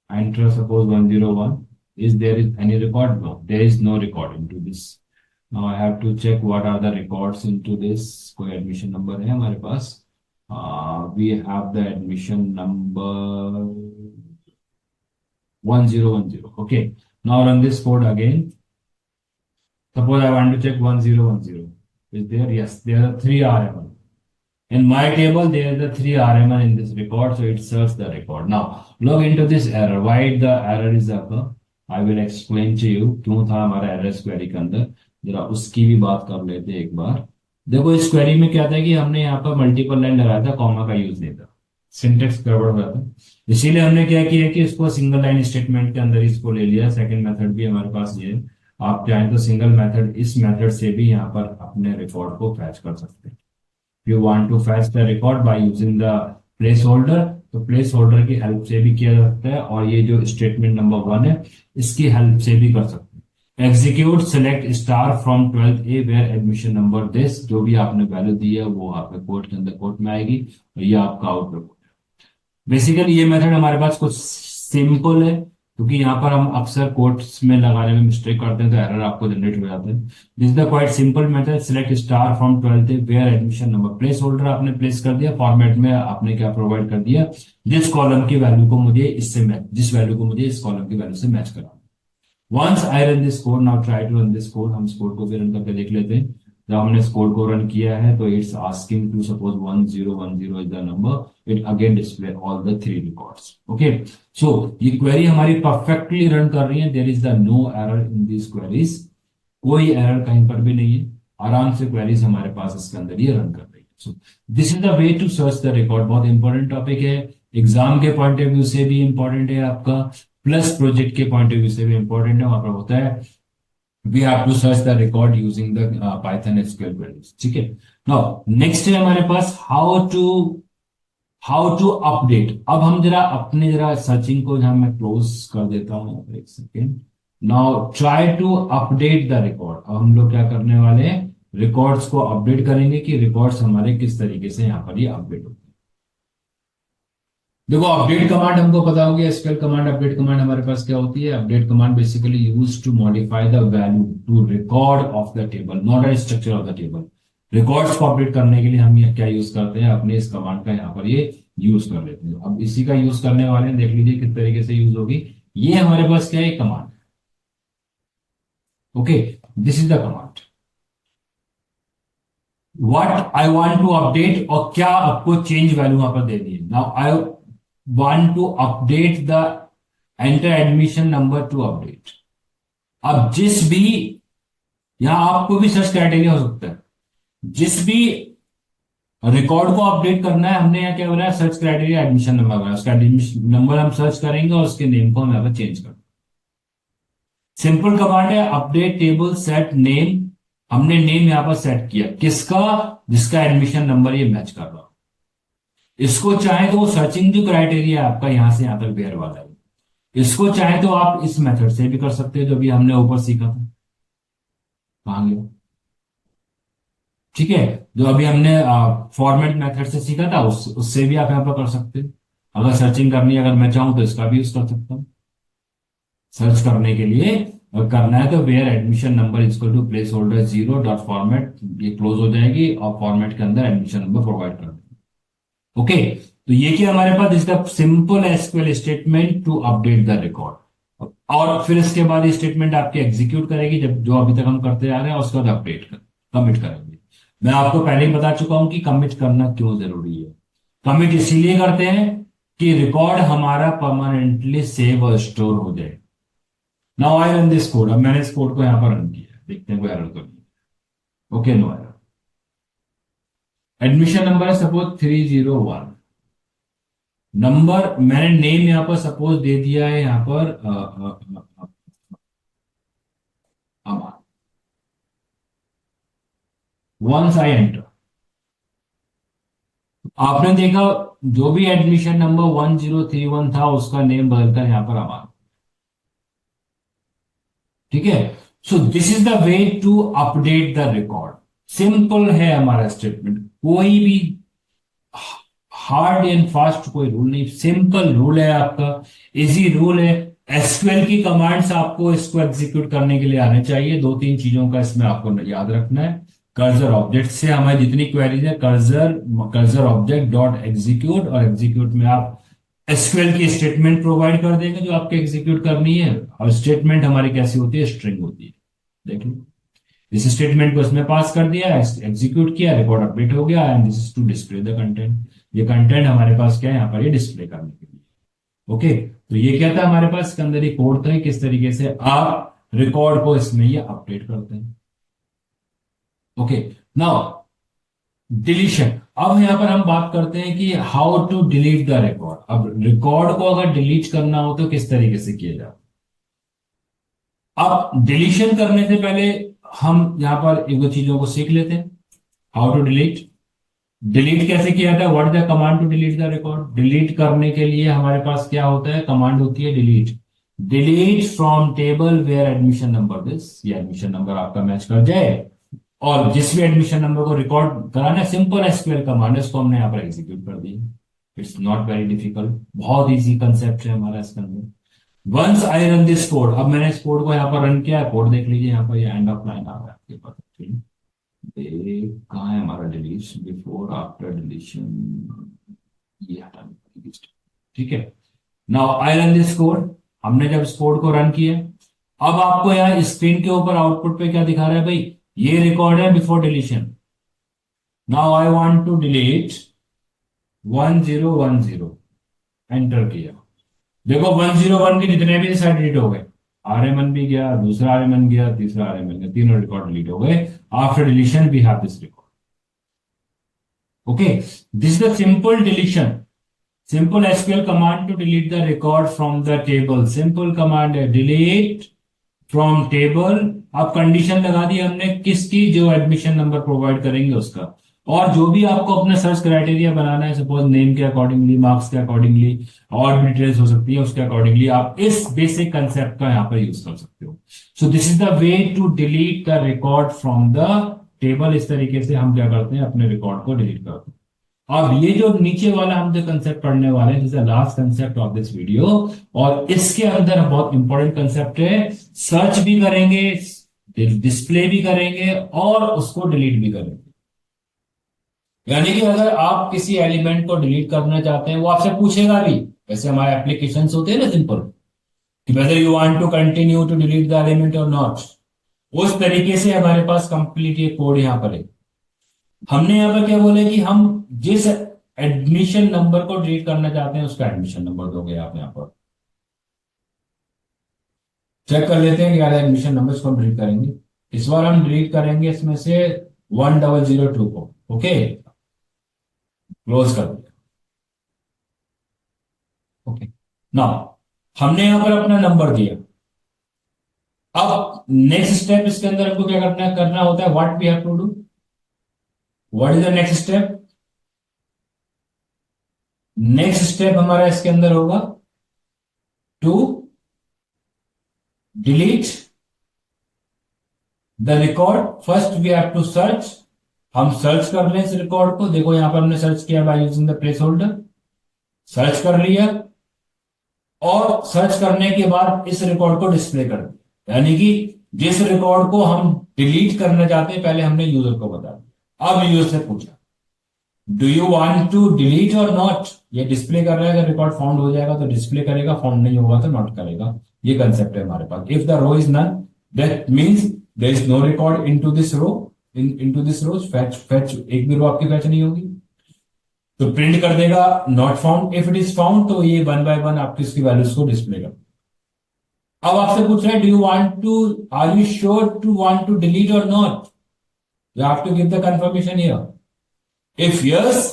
S2: enter suppose 101. Is there any record? No, there is no record into this. Now I have to check what are the records into this। कोई admission number है हमारे पास, we have the admission number 1010. Okay, now run this code again. Suppose I want to check 1010. Is there? Yes, there are 3 RML. In my table, there are the 3 RML in this record, so it serves the record. Now, log into this error. Why the error is occur? I will explain to you क्यों था हमारा error इस query के अंदर, जरा उसकी भी बात कर लेते हैं एक बार। देखो इस query में क्या था कि हमने यहाँ पर मल्टीपल लाइन लगाया था, कॉमा का यूज नहीं था, सिंटेक्स गड़बड़ हुआ था, इसीलिए हमने क्या किया कि इसको सिंगल लाइन स्टेटमेंट के अंदर इसको ले लिया। सेकंड मेथड भी हमारे पास ये, आप चाहें तो सिंगल मेथड, इस मेथड से भी यहाँ पर अपने रिकॉर्ड को फैच कर सकते हैं। You want to fetch the record by using the place holder, तो प्लेस होल्डर की हेल्प से भी किया जा सकता है, और ये जो स्टेटमेंट नंबर 1 है इसकी हेल्प से भी कर सकते हैं। Execute select star from 12th A where admission number this, जो भी आपने वैल्यू दी है वो आपके कोड के अंदर कोड में आएगी, और ये आपका आउटपुट। बेसिकली ये मेथड हमारे पास कुछ सिंपल है, क्योंकि यहाँ पर हम अक्सर कोट्स में लगाने में मिस्टेक करते हैं तो एरर आपको जनरेट हो जाते हैं। This is the quite simple method, select star from 12th where admission number, place holder आपने प्लेस कर दिया, फॉर्मेट में आपने क्या प्रोवाइड कर दिया, जिस कॉलम की वैल्यू को मुझे इससे मैच, जिस वैल्यू को मुझे इस कॉलम की वैल्यू से मैच कराना। Once I run this code, now try to run this code, हम इस कोड को भी रन करके देख लेते हैं। जब हमने इस कोड को रन किया है तो it's asking to suppose 1010 is the number, it again display all the 3 records. Okay, so ये क्वेरी हमारी परफेक्टली रन कर रही है, there is the no error in this queries, कोई एरर कहीं पर भी नहीं है, आराम से क्वेरीज हमारे पास इसके अंदर ये रन कर रही है। So this is the way to search the record. बहुत इंपॉर्टेंट टॉपिक है, एग्जाम के पॉइंट ऑफ व्यू से भी इंपॉर्टेंट है आपका, प्लस प्रोजेक्ट के पॉइंट ऑफ व्यू से भी इंपॉर्टेंट है। वहां पर होता है we have to search the record using the Python SQL queries. ठीक है. Now next है हमारे पास how to update. अब हम जरा सर्चिंग को जहां मैं क्लोज कर देता हूं, एक second. Now try to update the record. अब हम लोग क्या करने वाले हैं, रिकॉर्ड्स को अपडेट करेंगे कि रिकॉर्ड्स हमारे किस तरीके से यहाँ पर ये अपडेट होते हैं. देखो अपडेट कमांड हमको पता होगी, एसक्यूएल कमांड अपडेट कमांड हमारे पास क्या होती है. Update command basically used to modify the value to record of the table, not a structure of the table. Records को अपडेट करने के लिए हम ये क्या यूज करते हैं, अपने इस कमांड का यहाँ पर ये यूज कर लेते हैं. अब इसी का यूज करने वाले हैं, देख लीजिए किस तरीके से यूज होगी. ये हमारे पास क्या है, command. Okay, this is the command. What I want to update, और क्या आपको चेंज वैल्यू यहां पर देनी है. Now I want to update the enter admission number to update. अब जिस भी, यहां आपको भी सर्च क्राइटेरिया हो सकता है, जिस भी रिकॉर्ड को अपडेट करना है, हमने यहाँ क्या बोला है, सर्च क्राइटेरिया एडमिशन नंबर बोला. उसका एडमिशन नंबर हम सर्च करेंगे और उसके नेम को हम यहाँ पर चेंज कर. सिंपल कमांड है, अपडेट टेबल सेट नेम. हमने नेम यहां पर सेट किया, किसका, जिसका एडमिशन नंबर ये मैच कर रहा हो. इसको चाहे तो सर्चिंग जो क्राइटेरिया आपका यहां से यहां तक वेयर वाला है, इसको चाहे तो आप इस मेथड से भी कर सकते हैं जो भी हमने ऊपर सीखा था. कहां गया, ठीक है, जो अभी हमने फॉर्मेट मेथड से सीखा था, उससे भी आप यहां पर कर सकते हैं. अगर सर्चिंग करनी है, अगर मैं चाहूं तो इसका भी यूज कर सकता हूं. सर्च करने के लिए करना है तो where admission number equal to place holder 0 dot format, ये क्लोज हो जाएगी और फॉर्मेट के अंदर एडमिशन नंबर प्रोवाइड कर देंगे. ओके, तो ये क्या हमारे पास, is the simple SQL statement to update the record. और फिर इसके बाद ये स्टेटमेंट आपके एग्जीक्यूट करेगी, जब जो अभी तक हम करते आ रहे हैं, उसके बाद अपडेट कर कमिट करेंगे. मैं आपको पहले ही बता चुका हूं कि कमिट करना क्यों जरूरी है. कमिट इसीलिए करते हैं कि रिकॉर्ड हमारा परमानेंटली सेव और स्टोर हो जाए. Now I run this code. अब मैंने इस कोड को यहां पर रन किया, देखते हैं कोई एरर तो नहीं. Okay, no error. Admission number है सपोज 301. नंबर मैंने नेम यहां पर सपोज दे दिया है यहां पर अमन. वंस आई एंटर, आपने देखा जो भी एडमिशन नंबर 1031 था उसका नेम बदलकर यहां पर अमन. ठीक है, so this is the way to update the record. Simple है हमारा स्टेटमेंट, कोई भी हार्ड एंड फास्ट कोई रूल नहीं, सिंपल रूल है आपका, इजी रूल है. एसक्यूएल की कमांड्स आपको इसको एग्जीक्यूट करने के लिए आने चाहिए. 2-3 चीजों का इसमें आपको याद रखना है. कर्सर ऑब्जेक्ट से हमारी जितनी क्वेरीज है, कर्सर ऑब्जेक्ट डॉट एग्जीक्यूट, और एग्जीक्यूट में आप एसक्यूएल की स्टेटमेंट प्रोवाइड कर देंगे जो आपके एग्जीक्यूट करनी है. और स्टेटमेंट हमारी कैसी होती है, स्ट्रिंग होती है. देख लो, इस स्टेटमेंट को इसमें पास कर दिया, एग्जीक्यूट किया, रिकॉर्ड अपडेट हो गया, and this is to display the content. ये कंटेंट हमारे पास क्या है यहाँ पर, ये डिस्प्ले करने के लिए. ओके, तो ये क्या था हमारे पास, इसके अंदर ये कोड था किस तरीके से आप रिकॉर्ड को इसमें ये अपडेट करते हैं. Okay, now deletion. अब यहां पर हम बात करते हैं कि how to delete the record. अब रिकॉर्ड को अगर डिलीट करना हो तो किस तरीके से किया जाए. अब डिलीशन करने से पहले हम यहां पर एक दो चीजों को सीख लेते हैं. हाउ टू डिलीट, डिलीट कैसे किया जाता है, what is the command to delete the record. Delete करने के लिए हमारे पास क्या होता है, कमांड होती है delete. Delete from table where admission number this, ये एडमिशन नंबर आपका मैच कर जाए और जिस भी एडमिशन नंबर को रिकॉर्ड कराना है, सिंपल एसक्यूएल कमांड है, इसको हमने यहाँ पर एग्जीक्यूट कर दिया. इट्स नॉट वेरी डिफिकल्ट, बहुत इजी कंसेप्ट है हमारा इसके अंदर. Once I run this code, अब मैंने इस कोड को यहाँ पर रन किया, कोड देख लीजिए यहाँ पर, ये एंड ऑफ लाइन आ रहा है आपके पास. कहाँ है हमारा डिलीशन, बिफोर आफ्टर डिलीशन, ये हटाने. ठीक है, now I run this code. हमने जब इस कोड को रन किया, अब आपको यहाँ स्क्रीन के ऊपर आउटपुट पे क्या दिखा रहा है भाई, ये रिकॉर्ड है before deletion. Now I want to delete 1010, enter किया. देखो 101 के जितने भी साइड डिलीट हो गए, RMN भी गया, दूसरा RMN गया, तीसरा RMN गया, तीनों रिकॉर्ड डिलीट हो गए. After deletion we have this record. Okay, this is the simple deletion. Simple SQL command to delete the record from the table. Simple command है, डिलीट फ्रॉम टेबल आप कंडीशन लगा दी हमने किसकी, जो एडमिशन नंबर प्रोवाइड करेंगे उसका। और जो भी आपको अपना सर्च क्राइटेरिया बनाना है, सपोज नेम के अकॉर्डिंगली, मार्क्स के अकॉर्डिंगली, और भी डिटेल्स हो सकती है उसके अकॉर्डिंगली, आप इस बेसिक कंसेप्ट का यहाँ पर यूज कर सकते हो। So this is the way to delete the record from the table. इस तरीके से हम क्या करते हैं, अपने रिकॉर्ड को डिलीट करते हैं। अब ये जो नीचे वाला हम जो कंसेप्ट पढ़ने वाले हैं, this is the last concept of this video, और इसके अंदर बहुत इंपॉर्टेंट कंसेप्ट है। सर्च भी करेंगे, डिस्प्ले भी करेंगे, और उसको डिलीट भी करेंगे। यानी कि अगर आप किसी एलिमेंट को डिलीट करना चाहते हैं, वो आपसे पूछेगा भी, वैसे हमारे एप्लीकेशन होते हैं ना सिंपल, कि whether you want to continue to delete the element और नॉट। उस तरीके से हमारे पास कंप्लीट ये कोड यहां पर है। हमने यहां पर क्या बोले कि हम जिस एडमिशन नंबर को डिलीट करना चाहते हैं उसका एडमिशन नंबर दोगे आप यहां पर। चेक कर लेते हैं कि यार एडमिशन नंबर को डिलीट करेंगे। इस बार हम डिलीट करेंगे इसमें से 1002 को। ओके, क्लोज कर दिया। ओके, नाउ हमने यहां पर अपना नंबर दिया। अब नेक्स्ट स्टेप इसके अंदर हमको क्या करना होता है, what we have to do, what is the next step. Next step हमारा इसके अंदर होगा to delete the record. First we have to search, हम सर्च कर लें इस रिकॉर्ड को। देखो यहां पर हमने सर्च किया bye using the place holder, search कर लिया, और सर्च करने के बाद इस रिकॉर्ड को डिस्प्ले कर दिया। यानी कि जिस रिकॉर्ड को हम डिलीट करना चाहते हैं, पहले हमने यूजर को बता दिया। अब यूजर से पूछा, do you want to delete और नॉट। ये डिस्प्ले कर रहा है, अगर रिकॉर्ड फाउंड हो जाएगा तो डिस्प्ले करेगा, फाउंड नहीं होगा तो नॉट करेगा। ये कंसेप्ट है हमारे पास। If the row is none, that means there is no record into this row, into this row fetch एक भी रो आपकी फैच नहीं होगी, तो प्रिंट कर देगा not found. If it is found, तो ये 1 बाय 1 आपकी इसकी वैल्यूज को डिस्प्ले कर। अब आपसे पूछ रहे हैं, do you want to, are you sure to want to delete और not, you have to give the confirmation here. If yes,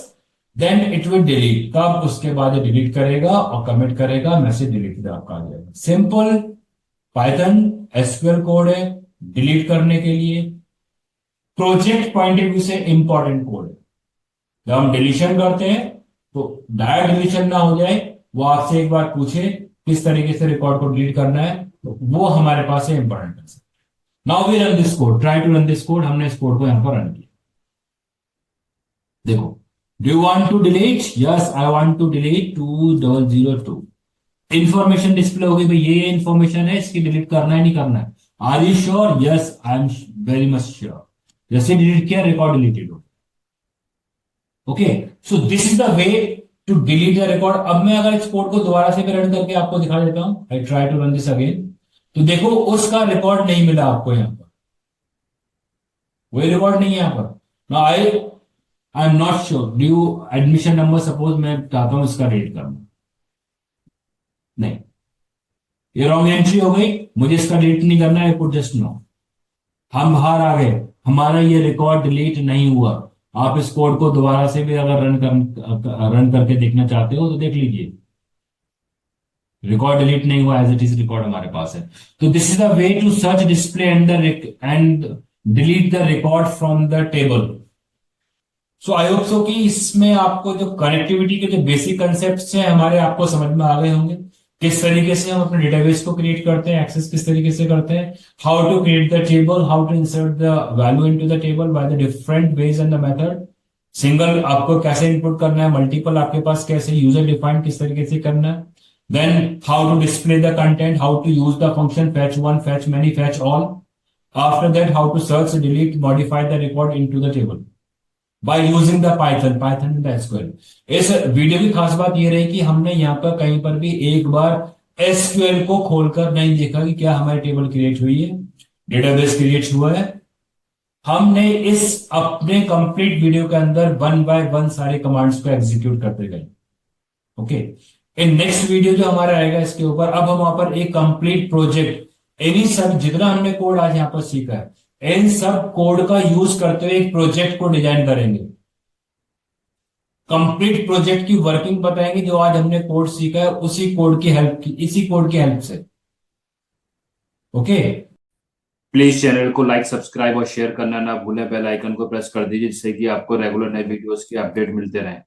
S2: then it will delete. तब उसके बाद ये डिलीट करेगा और कमिट करेगा, मैसेज डिलीट आपका आ जाएगा। सिंपल पाइथन एसक्यूएल कोड है डिलीट करने के लिए। प्रोजेक्ट पॉइंट ऑफ व्यू से इंपॉर्टेंट कोड है। जब हम डिलीशन करते हैं तो डायरेक्ट डिलीशन ना हो जाए, वो आपसे एक बार पूछे किस तरीके से रिकॉर्ड को डिलीट करना है, तो वो हमारे पास है important concept. Now we run this code, try to run this code. हमने इस कोड को यहां पर रन किया। देखो, do you want to delete, yes I want to delete 2002। Information display हो गई भाई, ये इंफॉर्मेशन है, इसकी डिलीट करना है नहीं करना है। Are you sure, yes I am very much sure. जैसे डिलीट किया, रिकॉर्ड डिलीटेड हो। Okay, so this is the way to delete the record. अब मैं अगर इस कोड को दोबारा से भी रन करके आपको दिखा देता हूं, I try to run this again, तो देखो उसका रिकॉर्ड नहीं मिला आपको यहां पर, वही रिकॉर्ड नहीं है यहां पर। Now I am not sure due admission number, suppose मैं चाहता हूं इसका रीड करना, नहीं, ये रॉन्ग एंट्री हो गई, मुझे इसका डिलीट नहीं करना है, पुट जस्ट नो। हम बाहर आ गए, हमारा ये रिकॉर्ड डिलीट नहीं हुआ। आप इस कोड को दोबारा से भी अगर रन करके देखना चाहते हो तो देख लीजिए, रिकॉर्ड डिलीट नहीं हुआ, एज इट इज रिकॉर्ड हमारे पास है। तो this is the way to search, display and delete the record from the table. So I hope so कि इसमें आपको जो कनेक्टिविटी के जो बेसिक कंसेप्ट हैं हमारे, आपको समझ में आ गए होंगे। किस तरीके से हम अपने डेटाबेस को क्रिएट करते हैं, एक्सेस किस तरीके से करते हैं, how to create the table, how to insert the value into the table by the different ways and the method. Single आपको कैसे इनपुट करना है, मल्टीपल आपके पास कैसे, यूजर डिफाइंड किस तरीके से करना है, then how to display the content, how to use the function fetch one, fetch many, fetch all. After that, how to search, delete, modify the record into the table by using the Python and the SQL. इस वीडियो की खास बात ये रही कि हमने यहाँ पर कहीं पर भी एक बार SQL को खोलकर नहीं देखा कि क्या हमारी टेबल क्रिएट हुई है, डेटाबेस क्रिएट हुआ है। हमने इस अपने कंप्लीट वीडियो के अंदर 1 बाय 1 सारे कमांड्स को एग्जीक्यूट करते गए। ओके, इन नेक्स्ट वीडियो जो हमारा आएगा इसके ऊपर, अब हम वहां पर एक कंप्लीट प्रोजेक्ट, इन्हीं सब जितना हमने कोड आज यहां पर सीखा है, इन सब कोड का यूज करते हुए एक प्रोजेक्ट को डिजाइन करेंगे। कंप्लीट प्रोजेक्ट की वर्किंग बताएंगे, जो आज हमने कोड सीखा है उसी कोड की हेल्प से। ओके,
S1: प्लीज चैनल को लाइक, सब्सक्राइब और शेयर करना ना भूलें। बेल आइकन को प्रेस कर दीजिए जिससे कि आपको रेगुलर नए वीडियोस के अपडेट मिलते रहें।